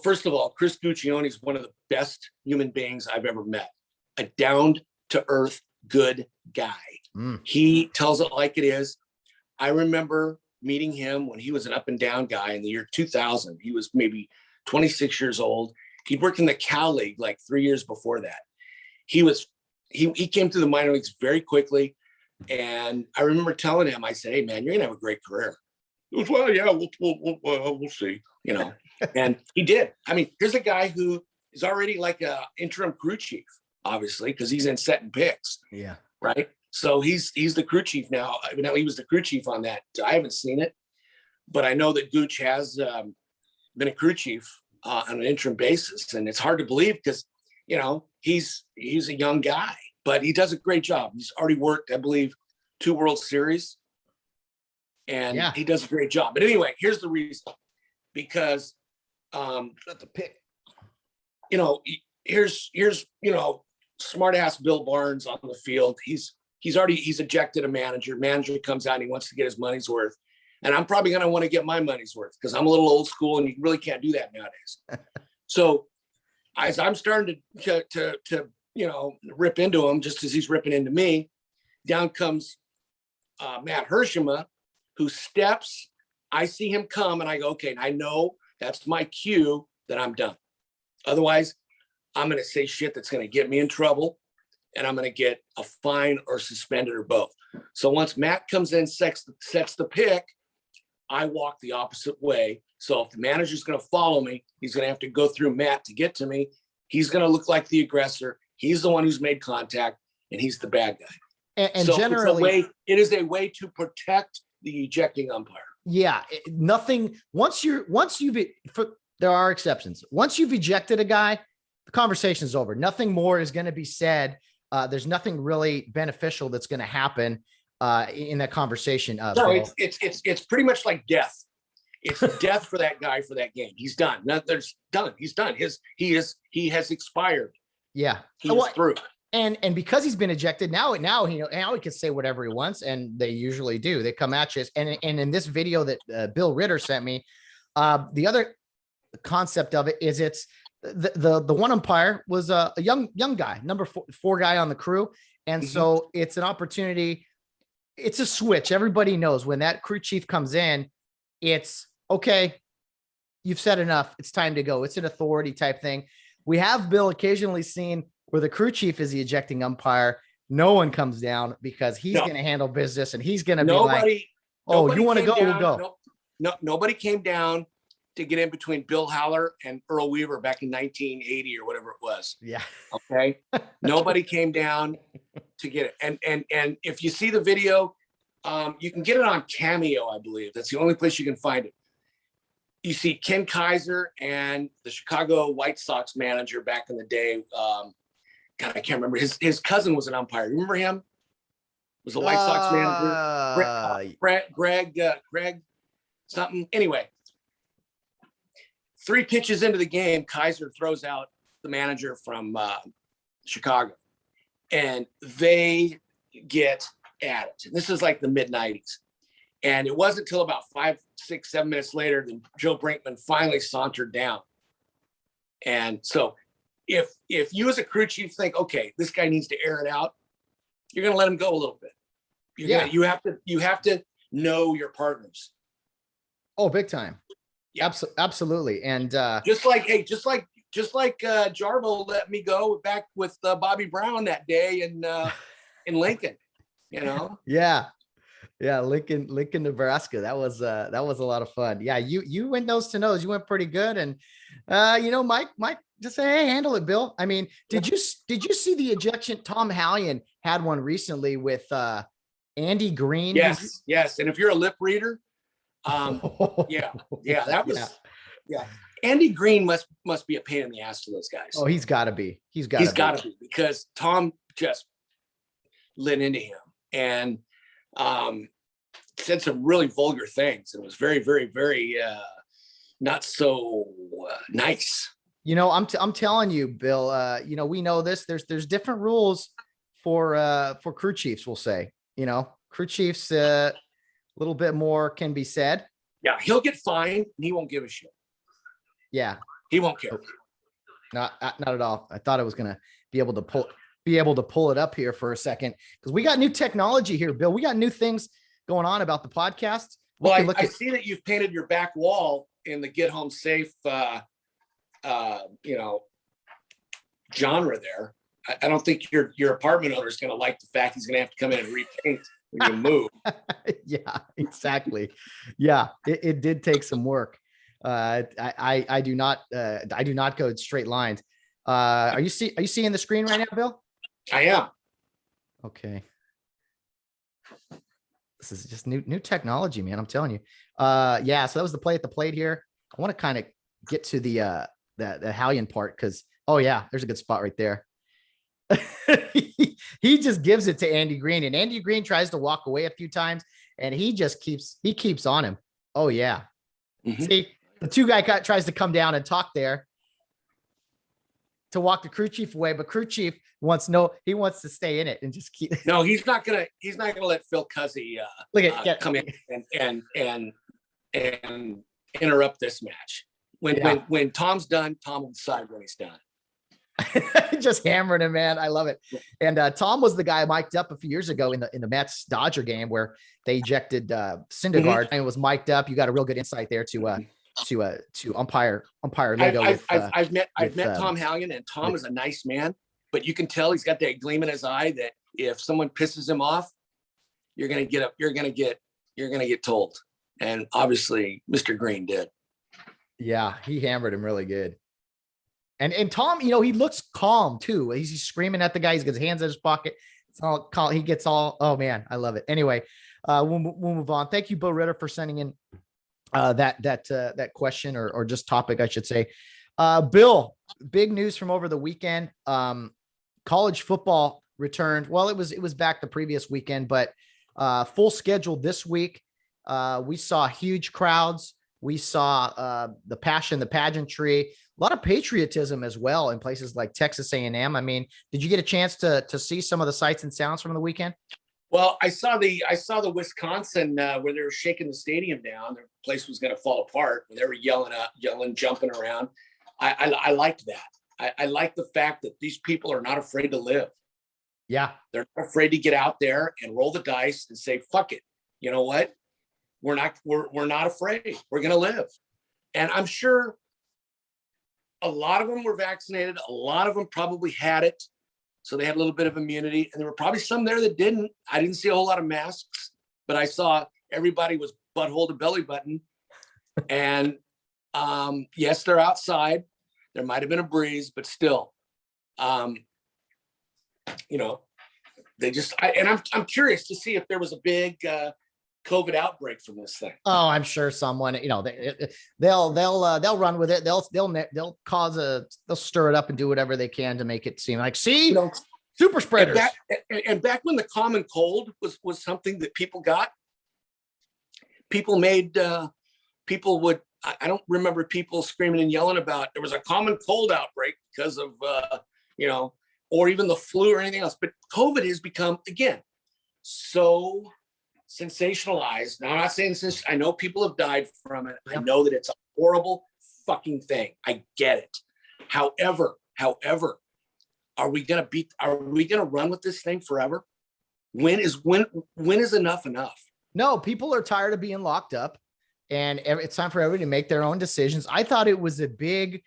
first of all, Chris Guccione is one of the best human beings I've ever met. A down to earth, good guy. He tells it like it is. I remember meeting him when he was an up and down guy in the year 2000. He was maybe 26 years old. He'd worked in the Cal League like 3 years before that. He came through the minor leagues very quickly. And I remember telling him, I said, hey man, you're gonna have a great career. He goes, well, yeah, we'll see, and he did. I mean, here's a guy who is already like a interim crew chief, obviously, because he's in setting picks. Yeah. Right. So he's the crew chief now. Evidently, he was the crew chief on that. I haven't seen it, but I know that Gooch has been a crew chief on an interim basis, and it's hard to believe because he's a young guy, but he does a great job. He's already worked, I believe, 2 World Series, and he does a great job. But anyway, here's the reason: because the pick. Here's smart ass Bill Barnes on the field. He's ejected a manager. Manager comes out and he wants to get his money's worth. And I'm probably going to want to get my money's worth because I'm a little old school and you really can't do that nowadays. So as I'm starting to rip into him, just as he's ripping into me, down comes Matt Hershima, who steps. I see him come and I go, okay, and I know that's my cue that I'm done. Otherwise, I'm going to say shit that's going to get me in trouble, and I'm going to get a fine or suspended or both. So once Matt comes in, sets the pick, I walk the opposite way. So if the manager's going to follow me, he's going to have to go through Matt to get to me. He's going to look like the aggressor. He's the one who's made contact, and he's the bad guy. And so generally, it is a way to protect the ejecting umpire. Yeah, nothing. There are exceptions. Once you've ejected a guy, the conversation is over. Nothing more is going to be said. There's nothing really beneficial that's going to happen in that conveation. No, it's pretty much like death. It's death for that guy for that game. He's done. There's done. He's done. He has expired. Yeah, he's through. And because he's been ejected, now he can say whatever he wants, and they usually do. They come at you. And in this video that Bill Ritter sent me, the other concept of it is it's the one umpire was a young guy, number four guy on the crew, and so it's an opportunity. It's a switch. Everybody knows when that crew chief comes in, it's okay. You've said enough. It's time to go. It's an authority type thing. We have, Bill, occasionally seen where the crew chief is the ejecting umpire. No one comes down because he's going to handle business and he's going to be like, "Oh, you want to go? We'll go." Nobody came down to get in between Bill Haller and Earl Weaver back in 1980 or whatever it was. Yeah. Okay. Nobody came down to get it. And if you see the video, you can get it on Cameo, I believe. That's the only place you can find it. You see Ken Kaiser and the Chicago White Sox manager back in the day. God, I can't remember. His cousin was an umpire. Remember him? Was a White Sox manager. Greg something. Anyway, 3 pitches into the game, Kaiser throws out the manager from Chicago, and they get at it. And this is like the mid-90s. And it wasn't until about 5, 6, 7 minutes later that Joe Brinkman finally sauntered down. And so if you as a crew chief think, okay, this guy needs to air it out, you're going to let him go a little bit. You have to know your partners. Oh, big time. Yeah. Absolutely. And just like Jarbo let me go back with Bobby Brown that day in Lincoln, Yeah. Yeah, Lincoln, Nebraska. That was a lot of fun. Yeah, you went nose to nose. You went pretty good, and Mike just say, hey, handle it, Bill. I mean, did you see the ejection? Tom Hallion had one recently with Andy Green. Yes. And if you're a lip reader, yeah, that was yeah. Andy Green must be a pain in the ass to those guys. Oh, he's got to be. He's got to be because Tom just lit into him and said some really vulgar things and was very, very, very not so nice. I'm telling you, Bill. We know this. There's different rules for crew chiefs. We'll say, crew chiefs. A little bit more can be said. Yeah, he'll get fined and he won't give a shit. Yeah, he won't care. Not at all. I thought I was gonna be able to pull it up here for a second because we got new technology here, Bill. We got new things going on about the podcast. Well, I see that you've painted your back wall in the Get Home Safe, genre there. I don't think your apartment owner is going to like the fact he's going to have to come in and repaint when you move. Yeah, exactly. Yeah, it did take some work. I do not go straight lines. Are you seeing the screen right now, Bill? I am. Okay. This is just new technology, man. I'm telling you. Yeah. So that was the play at the plate here. I want to kind of get to the Hallion part because, oh yeah, there's a good spot right there. He just gives it to Andy Green, and Andy Green tries to walk away a few times, and he just keeps on him. Oh yeah. Mm-hmm. See, the two guy tries to come down and talk there to walk the crew chief away, but crew chief wants to stay in it and just keep. No, he's not gonna let Phil Cuzzy come in and interrupt this match. When Tom's done, Tom will decide when he's done. Just hammering him, man. I love it. And Tom was the guy mic'd up a few years ago in the Mets Dodger game where they ejected Syndergaard, and it was mic'd up. You got a real good insight there to umpire Lego. I've met Tom Hallion, and Tom is a nice man, but you can tell he's got that gleam in his eye that if someone pisses him off, you're gonna get told. And obviously, Mr. Green did. Yeah, he hammered him really good. And Tom, he looks calm too. He's screaming at the guy. He's got his hands in his pocket. It's all calm. He gets all. Oh man, I love it. Anyway, we'll move on. Thank you, Bill Ritter, for sending in that question or just topic, I should say. Bill, big news from over the weekend. College football returned. Well, it was back the previous weekend, but full schedule this week. We saw huge crowds. We saw the passion, the pageantry, a lot of patriotism as well in places like Texas A&M. I mean, did you get a chance to see some of the sights and sounds from the weekend? Well, I saw the Wisconsin where they were shaking the stadium down. Their place was going to fall apart. They were yelling, jumping around. I liked that. I like the fact that these people are not afraid to live. Yeah, they're not afraid to get out there and roll the dice and say, "Fuck it." You know what? We're not afraid. We're going to live. And I'm sure a lot of them were vaccinated. A lot of them probably had it. So they had a little bit of immunity. And there were probably some there that didn't. I didn't see a whole lot of masks, but I saw everybody was butthole to belly button. And yes, they're outside. There might have been a breeze, but still, they just, I'm curious to see if there was a big, COVID outbreak from this thing. Oh, I'm sure someone, they'll run with it. They'll stir it up and do whatever they can to make it seem like, see, super spreaders. And back when the common cold was something that people got, people would, I don't remember people screaming and yelling about there was a common cold outbreak because of, or even the flu or anything else. But COVID has become, again, so sensationalized. Now, I'm not saying this, I know people have died from it. I know that it's a horrible fucking thing. I get it. However, are we going to run with this thing forever? When is enough enough? No, people are tired of being locked up, and it's time for everybody to make their own decisions. I thought it was a big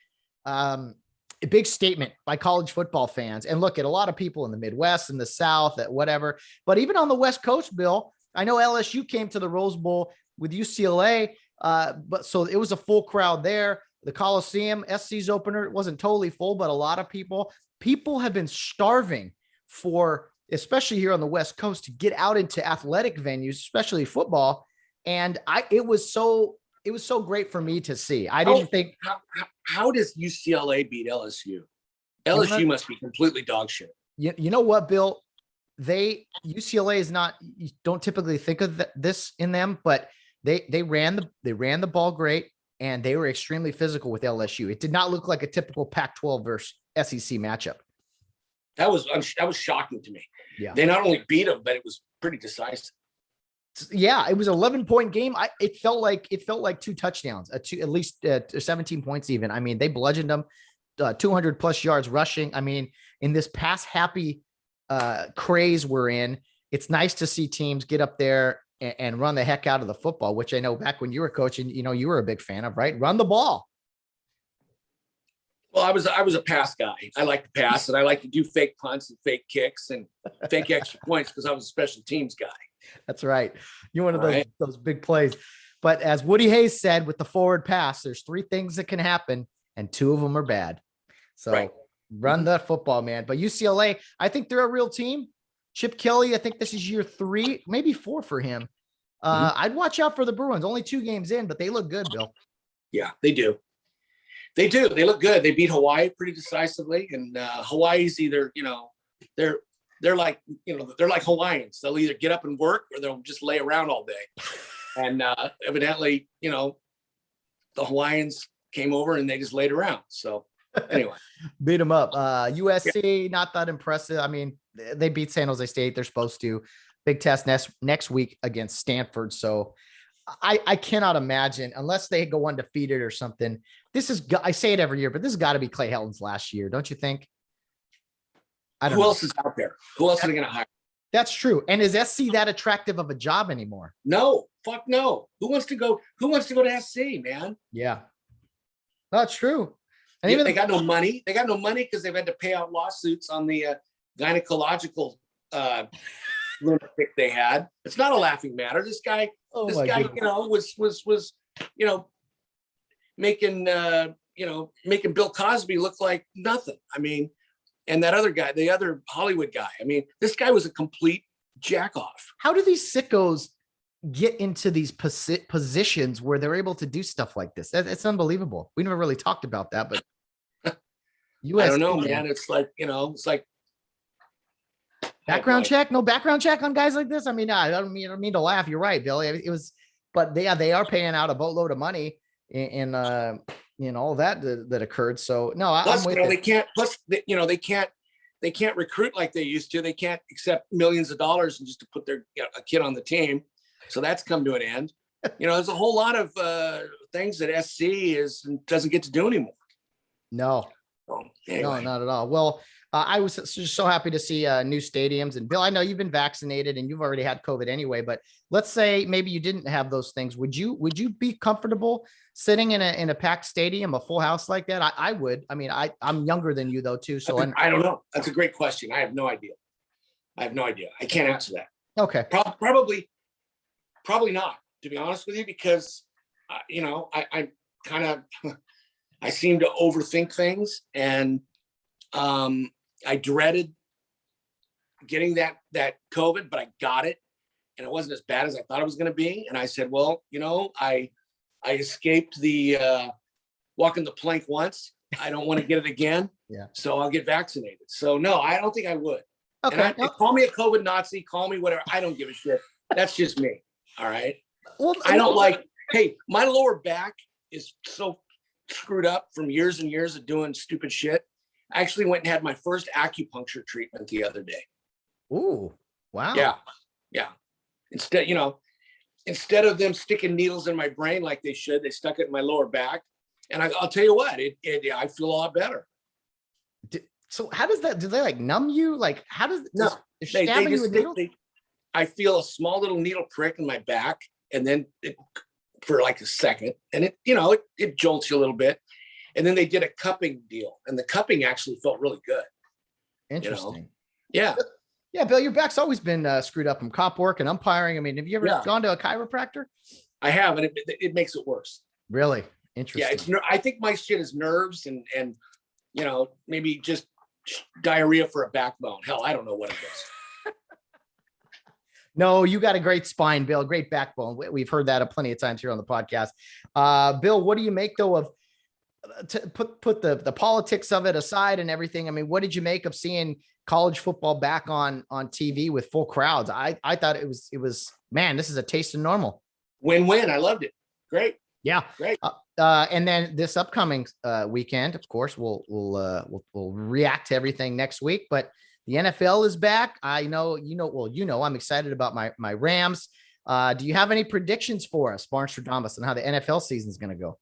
statement by college football fans. And look at a lot of people in the Midwest and the South, at whatever, but even on the West Coast, Bill, I know LSU came to the Rose Bowl with UCLA, but so it was a full crowd there. The Coliseum, SC's opener, it wasn't totally full, but a lot of people have been starving for, especially here on the West Coast, to get out into athletic venues, especially football. And it was so great for me to see. I didn't think. How does UCLA beat LSU? LSU must be completely dog shit. You know what, Bill? UCLA is not. You don't typically think of this in them, but they ran the ball great, and they were extremely physical with LSU. It did not look like a typical Pac-12 versus SEC matchup. That was shocking to me. Yeah, they not only beat them, but it was pretty decisive. Yeah, it was an 11-point game. It felt like 2 touchdowns, at least 17 points even. I mean, they bludgeoned them, 200 plus yards rushing. I mean, in this pass happy craze we're in, it's nice to see teams get up there and run the heck out of the football, which I know back when you were coaching, you were a big fan of, right? Run the ball. Well, I was a pass guy. I like to pass, and I like to do fake punts and fake kicks and fake extra points because I was a special teams guy. That's right. You're one of those big plays. But as Woody Hayes said, with the forward pass, there's 3 things that can happen, and 2 of them are bad. So run the football, man. But UCLA, I think they're a real team. Chip Kelly, I think this is year 3, maybe 4 for him. I'd watch out for the Bruins. Only 2 games in, but they look good, Bill. Yeah, they do. They do. They look good. They beat Hawaii pretty decisively, and Hawaii's either, they're like Hawaiians. They'll either get up and work, or they'll just lay around all day. And evidently, the Hawaiians came over and they just laid around. So anyway, beat them up. USC, not that impressive. I mean, they beat San Jose State. They're supposed to. Big test next week against Stanford. So I cannot imagine, unless they go undefeated or something. I say it every year, but this has got to be Clay Helton's last year, don't you think? Who else is out there? Who else are they going to hire? That's true. And is SC that attractive of a job anymore? No, fuck no. Who wants to go to SC, man? Yeah. That's true. And even they got no money. They got no money because they've had to pay out lawsuits on the gynecological lunatic they had. It's not a laughing matter. This guy, was making Bill Cosby look like nothing. I mean, and that other guy, the other Hollywood guy. I mean, this guy was a complete jack off. How do these sickos get into these positions where they're able to do stuff like this? It's unbelievable. We never really talked about that, but I don't know, man. It's like, background check. No background check on guys like this. I mean, I don't mean to laugh. You're right, Billy. It was, but they are paying out a boatload of money in all that occurred. So no, I'm with you. They can't. Plus, they can't recruit like they used to. They can't accept millions of dollars and just to put their a kid on the team. So that's come to an end. There's a whole lot of things that SC doesn't get to do anymore. No. Anyway. No, not at all. Well, I was just so happy to see new stadiums. And Bill, I know you've been vaccinated and you've already had COVID anyway, but let's say maybe you didn't have those things. Would you be comfortable sitting in a packed stadium, a full house like that? I would. I mean, I'm younger than you though too. So I don't know. That's a great question. I have no idea. I can't answer that. Okay. Probably not, to be honest with you, because I kind of I seem to overthink things, and I dreaded getting that COVID, but I got it, and it wasn't as bad as I thought it was going to be. And I said, well, I escaped the walking the plank once. I don't want to get it again. Yeah. So I'll get vaccinated. So no, I don't think I would. Okay. And call me a COVID Nazi, call me whatever. I don't give a shit. That's just me. All right. Well, I don't hey, my lower back is so screwed up from years and years of doing stupid shit. I actually went and had my first acupuncture treatment the other day. Ooh, wow. Yeah. Instead of them sticking needles in my brain like they should, they stuck it in my lower back. And I'll tell you what, I feel a lot better. So how does that, do they numb you? How does I feel a small little needle prick in my back, and then for a second, and it jolts you a little bit. And then they did a cupping deal, and the cupping actually felt really good. Interesting. Yeah. Yeah, Bill, your back's always been screwed up from cop work and umpiring. I mean, have you ever gone to a chiropractor? I have, and it makes it worse. Really? Yeah, Interesting. I think my shit is nerves and maybe just diarrhea for a backbone. Hell, I don't know what it is. No, you got a great spine, Bill, great backbone. We've heard that plenty of times here on the podcast. Bill, what do you make though of to put the politics of it aside and everything? I mean, what did you make of seeing college football back on TV with full crowds? I thought it was man, this is a taste of normal. Win-win. I loved it. Great. Yeah. Great. And then this upcoming weekend, of course, we'll react to everything next week. But the NFL is back. I know, I'm excited about my Rams. Do you have any predictions for us, Barnstradamus, on how the NFL season is going to go?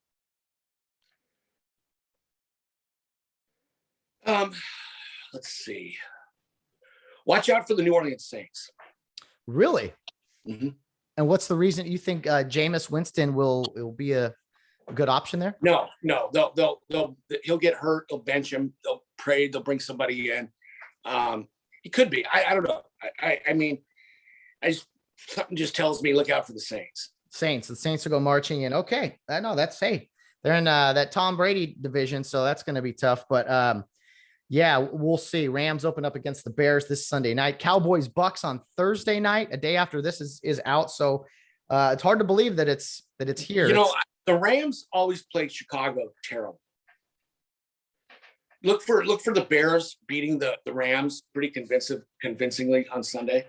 Let's see. Watch out for the New Orleans Saints. Really? Mm-hmm. And what's the reason you think Jameis Winston will be a good option there? No, he'll get hurt. They'll bench him. They'll pray. They'll bring somebody in. He could be. I don't know. I mean, something just tells me look out for the Saints. The Saints will go marching in. Okay, I know that's hey. They're in that Tom Brady division, so that's going to be tough. But yeah, we'll see. Rams open up against the Bears this Sunday night. Cowboys Bucks on Thursday night, a day after this is out. So it's hard to believe that it's here. The Rams always played Chicago terrible. Look for the Bears beating the Rams pretty convincingly on Sunday.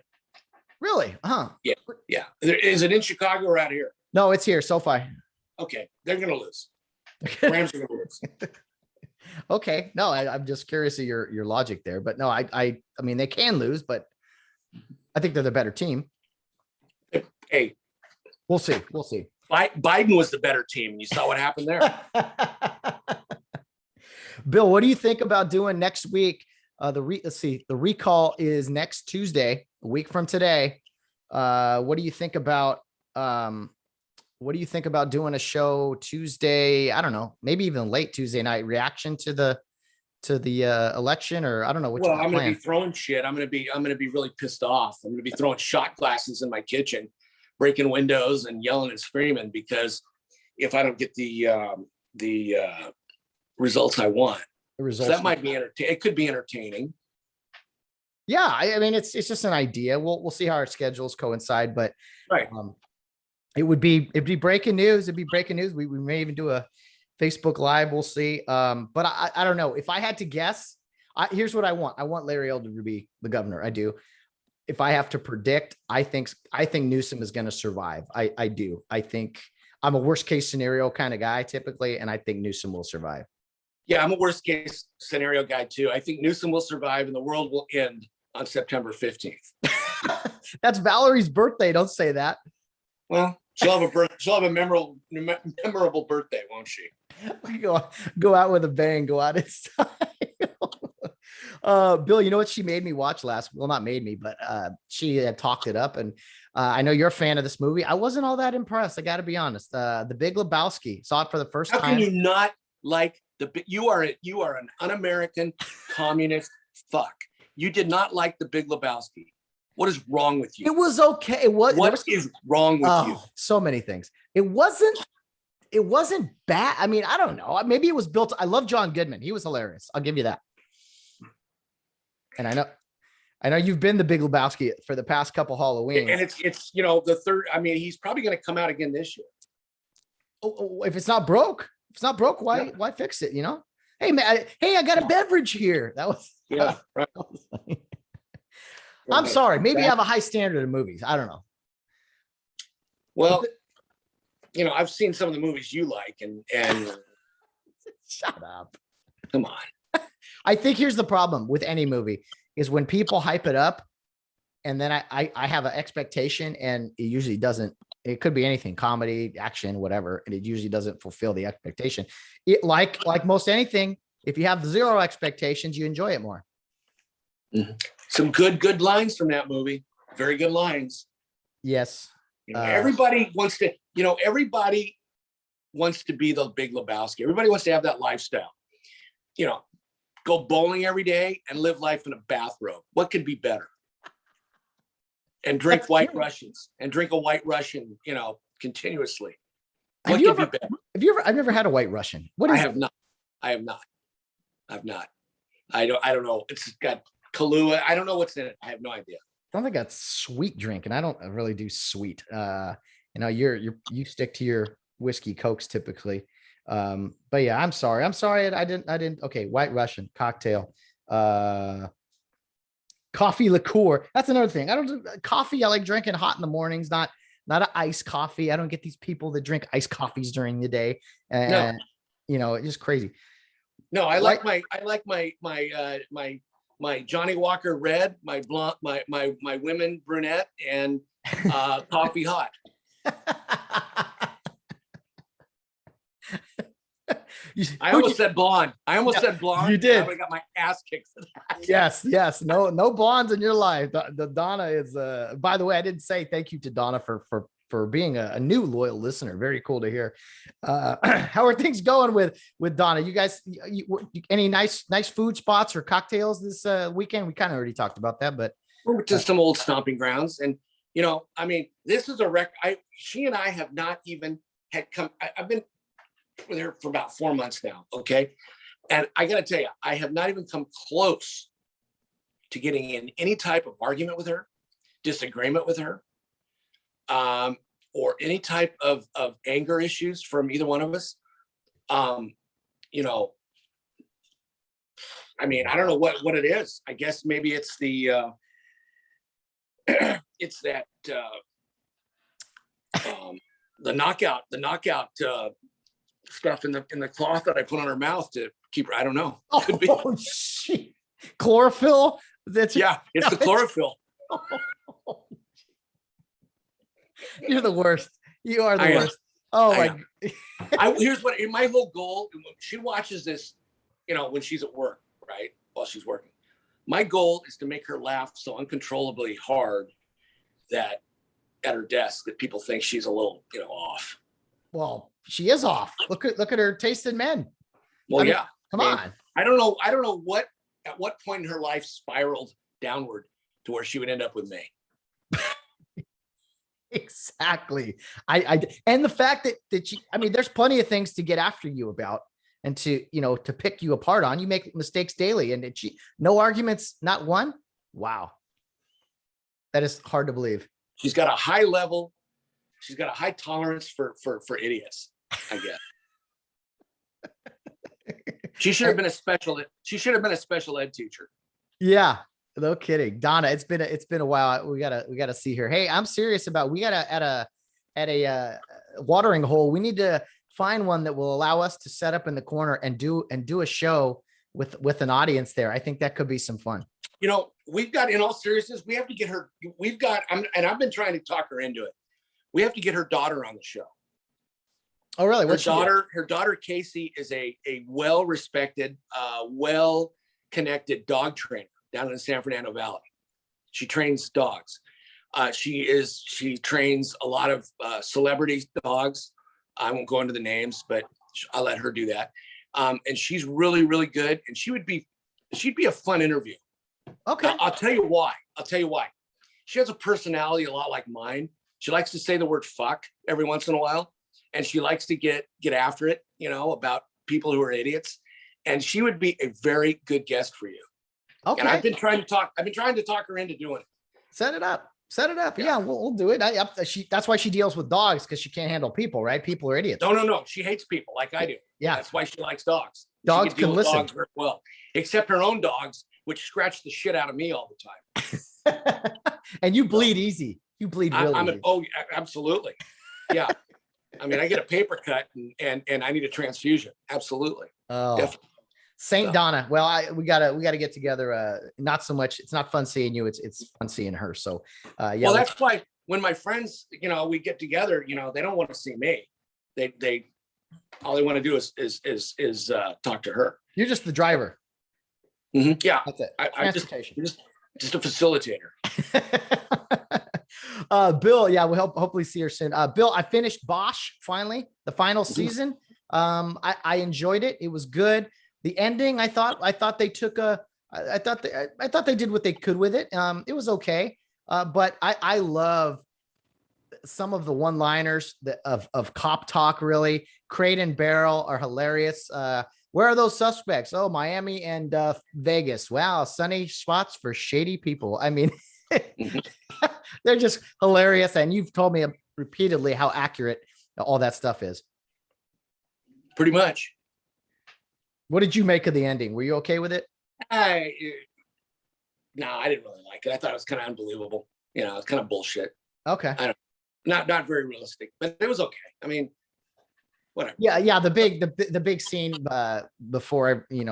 Really? Huh? Yeah. Is it in Chicago or out here? No, it's here. SoFi. Okay, they're gonna lose. Rams are gonna lose. Okay. No, I'm just curious of your logic there, but no, I mean they can lose, but I think they're the better team. Hey, we'll see. Biden was the better team. You saw what happened there. Bill, what do you think about doing next week? Let's see. The recall is next Tuesday, a week from today. What do you think about doing a show Tuesday? I don't know, maybe even late Tuesday night reaction to the election, or I don't know what. Well, I'm going to be throwing shit. I'm going to be really pissed off. I'm going to be throwing shot glasses in my kitchen, breaking windows and yelling and screaming because if I don't get the results I want, that might be entertaining. It could be entertaining. Yeah, I mean it's just an idea. We'll see how our schedules coincide, but right. It'd be breaking news. It'd be breaking news. We may even do a Facebook Live. We'll see. But I don't know. If I had to guess, here's what I want. I want Larry Elder to be the governor. I do. If I have to predict, I think Newsom is going to survive. I do. I think I'm a worst case scenario kind of guy typically, and I think Newsom will survive. Yeah, I'm a worst case scenario guy too. I think Newsom will survive and the world will end on September 15th. That's Valerie's birthday. Don't say that. Well, she'll have a memorable birthday, won't she? Go out with a bang. Go out in style. Bill, you know what she made me watch not made me, but she had talked it up, and I know you're a fan of this movie. I wasn't all that impressed. I got to be honest. The Big Lebowski, saw it for the first time. How can you not like you are an un-American communist fuck. You did not like the Big Lebowski. What is wrong with you? It was okay. What is wrong with you? So many things. It wasn't bad. I mean, I don't know. Maybe it was built. I love John Goodman. He was hilarious. I'll give you that. And I know you've been the Big Lebowski for the past couple Halloweens. And it's the third. I mean, he's probably going to come out again this year. Oh, if it's not broke, why fix it? Hey man, I got a beverage here. That was right. I'm sorry. Maybe I have a high standard of movies. I don't know. Well, I've seen some of the movies you like, and shut up. Come on. I think here's the problem with any movie is when people hype it up, and then I have an expectation, and it usually doesn't. It could be anything, comedy, action, whatever, and it usually doesn't fulfill the expectation. It like most anything, if you have zero expectations, you enjoy it more. Mm-hmm. Some good lines from that movie. Very good lines. Yes. Everybody wants to, everybody wants to be the Big Lebowski. Everybody wants to have that lifestyle. Go bowling every day and live life in a bathrobe. What could be better? and drink That's White true. Russians and drink a White Russian, continuously. Have What you could ever? be better? I've never had a White Russian. What I is? have not. I have not. I've not. I don't know. It's got Kahlua. I don't know what's in it. I have no idea. I don't think that's sweet drink, and I don't really do sweet. You stick to your whiskey cokes typically. But yeah, I'm sorry. I didn't. Okay, White Russian cocktail. Coffee liqueur. That's another thing. I don't do coffee. I like drinking hot in the mornings, not an iced coffee. I don't get these people that drink iced coffees during the day. And it's just crazy. No, I like my Johnny Walker red, my blonde, my women brunette, and coffee hot. I almost said blonde. You did. I got my ass kicked for that. Yes. No blondes in your life. The Donna is. By the way, I didn't say thank you to Donna for being a new loyal listener. Very cool to hear. How are things going with Donna? You guys, any nice food spots or cocktails this weekend? We kind of already talked about that, but we went to some old stomping grounds, and this is a wreck. She and I have not even had come. I've been with her for about 4 months now. Okay. And I got to tell you, I have not even come close to getting in any type of argument with her, disagreement with her, or any type of anger issues from either one of us. I don't know what it is. I guess maybe it's the it's that the knockout stuff in the cloth that I put on her mouth to keep her. I don't know. Could be. Oh, shit. Chlorophyll. It's the chlorophyll. You're the worst. You are the worst. Oh my. Here's what my whole goal. She watches this, when she's at work, right? While she's working. My goal is to make her laugh so uncontrollably hard that at her desk that people think she's a little, off. Well, she is off. Look at her taste in men. Well, come on. I don't know at what point in her life spiraled downward to where she would end up with me. Exactly. And the fact that she, there's plenty of things to get after you about and to pick you apart on. You make mistakes daily, and no arguments, not one. Wow. That is hard to believe. She's got a high level. She's got a high tolerance for idiots, I guess. She should have been a special ed teacher. Yeah, no kidding. Donna, it's been a while. We gotta see her. Hey, I'm serious about, we gotta at a watering hole. We need to find one that will allow us to set up in the corner and do a show with an audience there. I think that could be some fun. We've got, in all seriousness, we have to get her. And I've been trying to talk her into it. We have to get her daughter on the show. Oh, really? Her daughter Casey is a well-respected, well-connected dog trainer down in the San Fernando Valley. She trains dogs. She trains a lot of celebrity dogs. I won't go into the names, but I'll let her do that. And she's really, really good. And she'd be a fun interview. Okay. I'll tell you why. She has a personality a lot like mine. She likes to say the word fuck every once in a while. And she likes to get after it, about people who are idiots. And she would be a very good guest for you. Okay. And I've been trying to talk her into doing it. Set it up. Yeah, we'll do it. That's why she deals with dogs, because she can't handle people, right? People are idiots. No. She hates people like I do. Yeah. That's why she likes dogs. Dogs can listen. Dogs very well, except her own dogs, which scratch the shit out of me all the time. And you bleed easy. You bleed really easy. Absolutely. Yeah. I get a paper cut and I need a transfusion. Absolutely. Oh, definitely. Saint Donna. Well, we gotta get together. Not so much. It's not fun seeing you. It's fun seeing her. So, yeah. Well, that's why when my friends, we get together, they don't want to see me. They all they want to do is talk to her. You're just the driver. Mm-hmm. Yeah. That's it. I'm just a facilitator. Bill, yeah, we'll hopefully see her soon. Bill, I finished Bosch finally, the final season. I enjoyed it. It was good. The ending, I thought they took I thought they did what they could with it. It was okay. But I love some of the one-liners of cop talk. Really, Crate and Barrel are hilarious. Where are those suspects? Oh, Miami and Vegas. Wow, sunny spots for shady people. I mean, they're just hilarious. And you've told me repeatedly how accurate all that stuff is. Pretty much. What did you make of the ending? Were you okay with it? No, I didn't really like it. I thought it was kind of unbelievable. It's kind of bullshit. Okay. Not very realistic, but it was okay. I mean, whatever. Yeah. The big scene before, they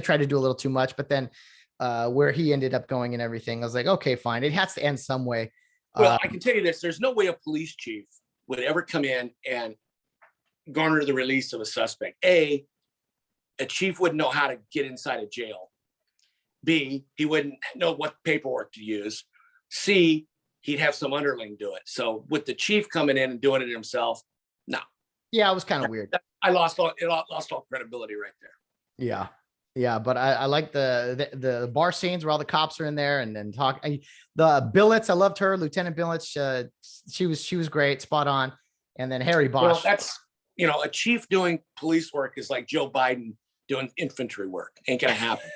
tried to do a little too much, but then where he ended up going and everything, I was like, okay, fine. It has to end some way. Well, I can tell you this: there's no way a police chief would ever come in and garner the release of a suspect. A chief wouldn't know how to get inside a jail. B, he wouldn't know what paperwork to use. C, he'd have some underling do it. So with the chief coming in and doing it himself, no. Yeah, it was kind of weird. I lost all credibility right there. Yeah, but I like the bar scenes where all the cops are in there and then talk. The Billets, I loved her, Lieutenant Billets. She was great, spot on. And then Harry Bosch. Well, that's a chief doing police work is like Joe Biden doing infantry work. Ain't gonna happen.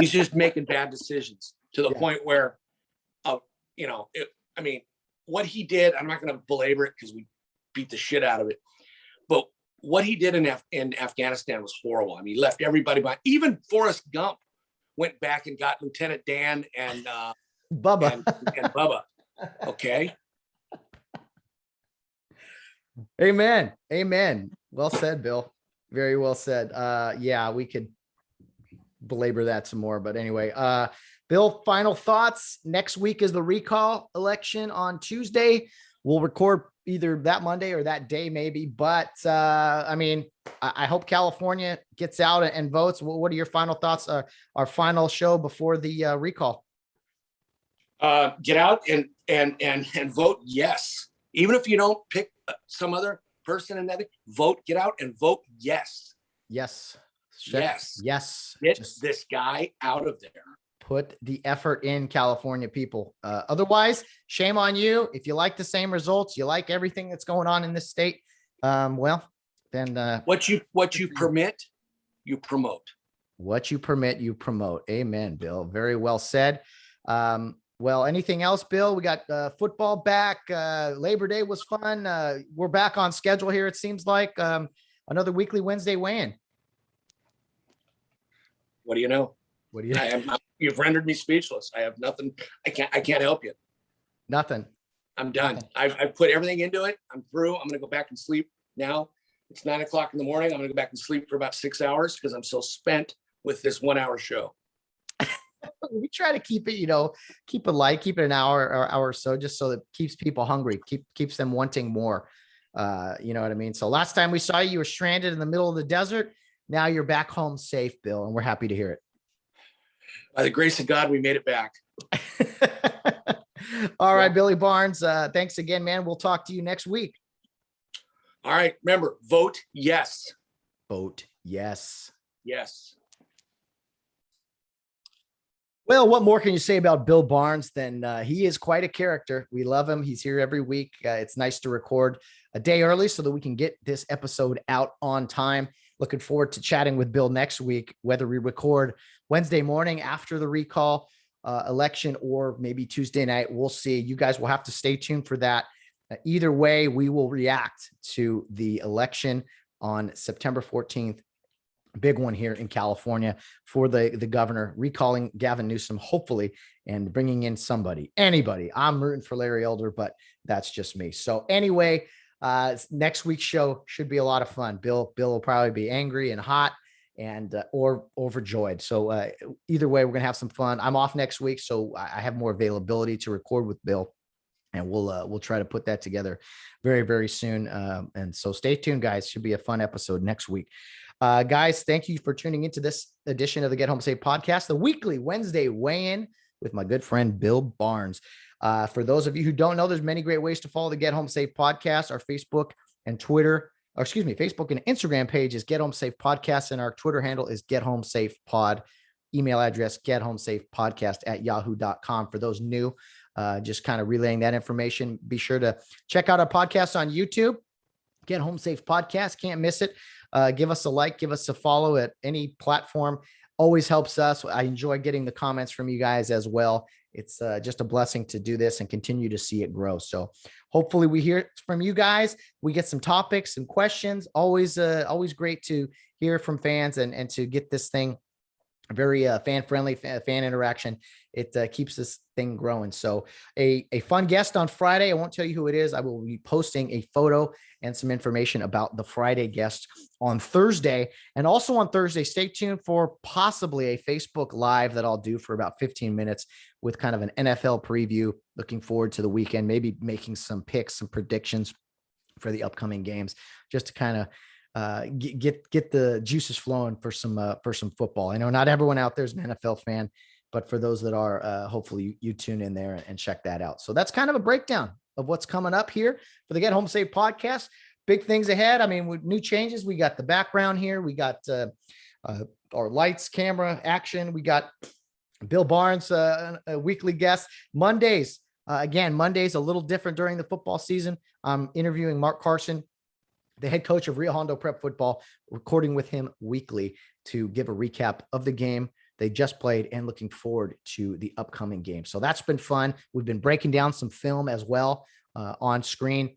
He's just making bad decisions to the point where, what he did. I'm not going to belabor it because we beat the shit out of it. But what he did in Afghanistan was horrible. I mean, he left everybody behind. Even Forrest Gump went back and got Lieutenant Dan and Bubba. and Bubba. Okay. Amen. Well said, Bill. Very well said. Yeah, we could belabor that some more, but anyway, Bill, final thoughts. Next week is the recall election on Tuesday. We'll record either that Monday or that day, maybe. But I hope California gets out and votes. What are your final thoughts? Our final show before the recall. Get out and vote yes. Even if you don't pick some other person in that, vote. Get out and vote yes. Yes. Yes. Get this guy out of there. Put the effort in, California people. Otherwise, shame on you. If you like the same results, you like everything that's going on in this state, then what you permit, you promote. What you permit, you promote. Amen, Bill. Very well said. Well, anything else, Bill? We got football back. Labor Day was fun. We're back on schedule here. It seems like another weekly Wednesday weigh-in. What do you know? You've rendered me speechless. I have nothing. I can't help you. Nothing. I'm done. I've put everything into it. I'm through. I'm going to go back and sleep now. It's 9:00 in the morning. I'm going to go back and sleep for about 6 hours because I'm so spent with this 1 hour show. We try to keep it, keep it light, keep it an hour or hour or so, just so that keeps people hungry, keeps them wanting more. You know what I mean? So last time we saw you, you were stranded in the middle of the desert. Now you're back home safe, Bill, and we're happy to hear it. By the grace of God, we made it back. All right, Billy Barnes. Thanks again, man. We'll talk to you next week. All right. Remember, vote yes. Vote yes. Yes. Well, what more can you say about Bill Barnes than he is quite a character. We love him. He's here every week. It's nice to record a day early so that we can get this episode out on time. Looking forward to chatting with Bill next week, whether we record Wednesday morning after the recall election or maybe Tuesday night. We'll see. You guys will have to stay tuned for that. Either way, we will react to the election on September 14th. Big one here in California for the governor, recalling Gavin Newsom, hopefully, and bringing in anybody. I'm rooting for Larry Elder, but that's just me. So anyway, next week's show should be a lot of fun. Bill will probably be angry and hot and or overjoyed. So either way, we're gonna have some fun. I'm off next week, so I have more availability to record with Bill, and we'll try to put that together very, very soon. And so stay tuned, guys. Should be a fun episode next week. Guys, thank you for tuning into this edition of the Get Home Safe podcast, the weekly Wednesday weigh-in with my good friend Bill Barnes. For those of you who don't know, there's many great ways to follow the Get Home Safe podcast. Our Facebook and Facebook and Instagram page is Get Home Safe Podcast, and our Twitter handle is Get Home Safe Pod. email address, gethomesafepodcast@yahoo.com. For those new, just kind of relaying that information. Be sure to check out our podcast on YouTube. Get Home Safe Podcast. Can't miss it. Give us a like, give us a follow at any platform. Always helps us. I enjoy getting the comments from you guys as well. It's just a blessing to do this and continue to see it grow. So hopefully we hear from you guys. We get some topics and questions. Always great to hear from fans and to get this thing very fan-friendly, fan interaction. It keeps this thing growing. So a fun guest on Friday. I won't tell you who it is. I will be posting a photo and some information about the Friday guest on Thursday. And also on Thursday, stay tuned for possibly a Facebook Live that I'll do for about 15 minutes with kind of an NFL preview. Looking forward to the weekend, maybe making some picks, some predictions for the upcoming games, just to kind of get the juices flowing for some football. I know not everyone out there is an NFL fan, but for those that are, hopefully you tune in there and check that out. So that's kind of a breakdown of what's coming up here for the Get Home Safe podcast. Big things ahead. I mean, with new changes, we got the background here. We got our lights, camera, action. We got Bill Barnes, a weekly guest. Mondays, Mondays a little different during the football season. I'm interviewing Mark Carson, the head coach of Rio Hondo Prep Football, recording with him weekly to give a recap of the game they just played and looking forward to the upcoming game. So that's been fun. We've been breaking down some film as well on screen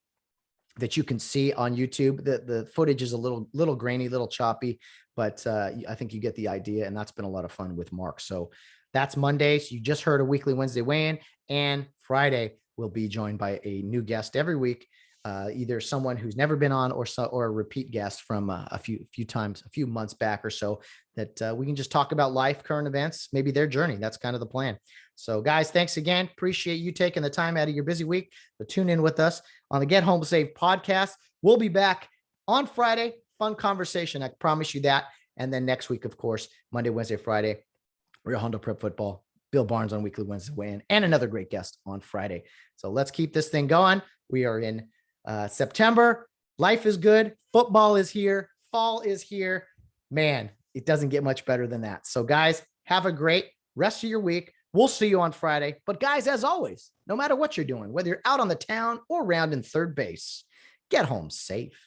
that you can see on YouTube. The footage is a little grainy, little choppy, but I think you get the idea, and that's been a lot of fun with Mark. So that's Mondays. You just heard a weekly Wednesday weigh-in, and Friday we'll be joined by a new guest every week. Either someone who's never been on or a repeat guest from a few months back or so, that we can just talk about life, current events, maybe their journey. That's kind of the plan. So guys, thanks again. Appreciate you taking the time out of your busy week to tune in with us on the Get Home Safe podcast. We'll be back on Friday. Fun conversation. I promise you that. And then next week, of course, Monday, Wednesday, Friday, Rio Hondo Prep Football, Bill Barnes on weekly Wednesday weigh-in, and another great guest on Friday. So let's keep this thing going. We are in September. Life is good. Football is here. Fall is here. Man, it doesn't get much better than that. So guys, have a great rest of your week. We'll see you on Friday. But guys, as always, no matter what you're doing, whether you're out on the town or round in third base, get home safe.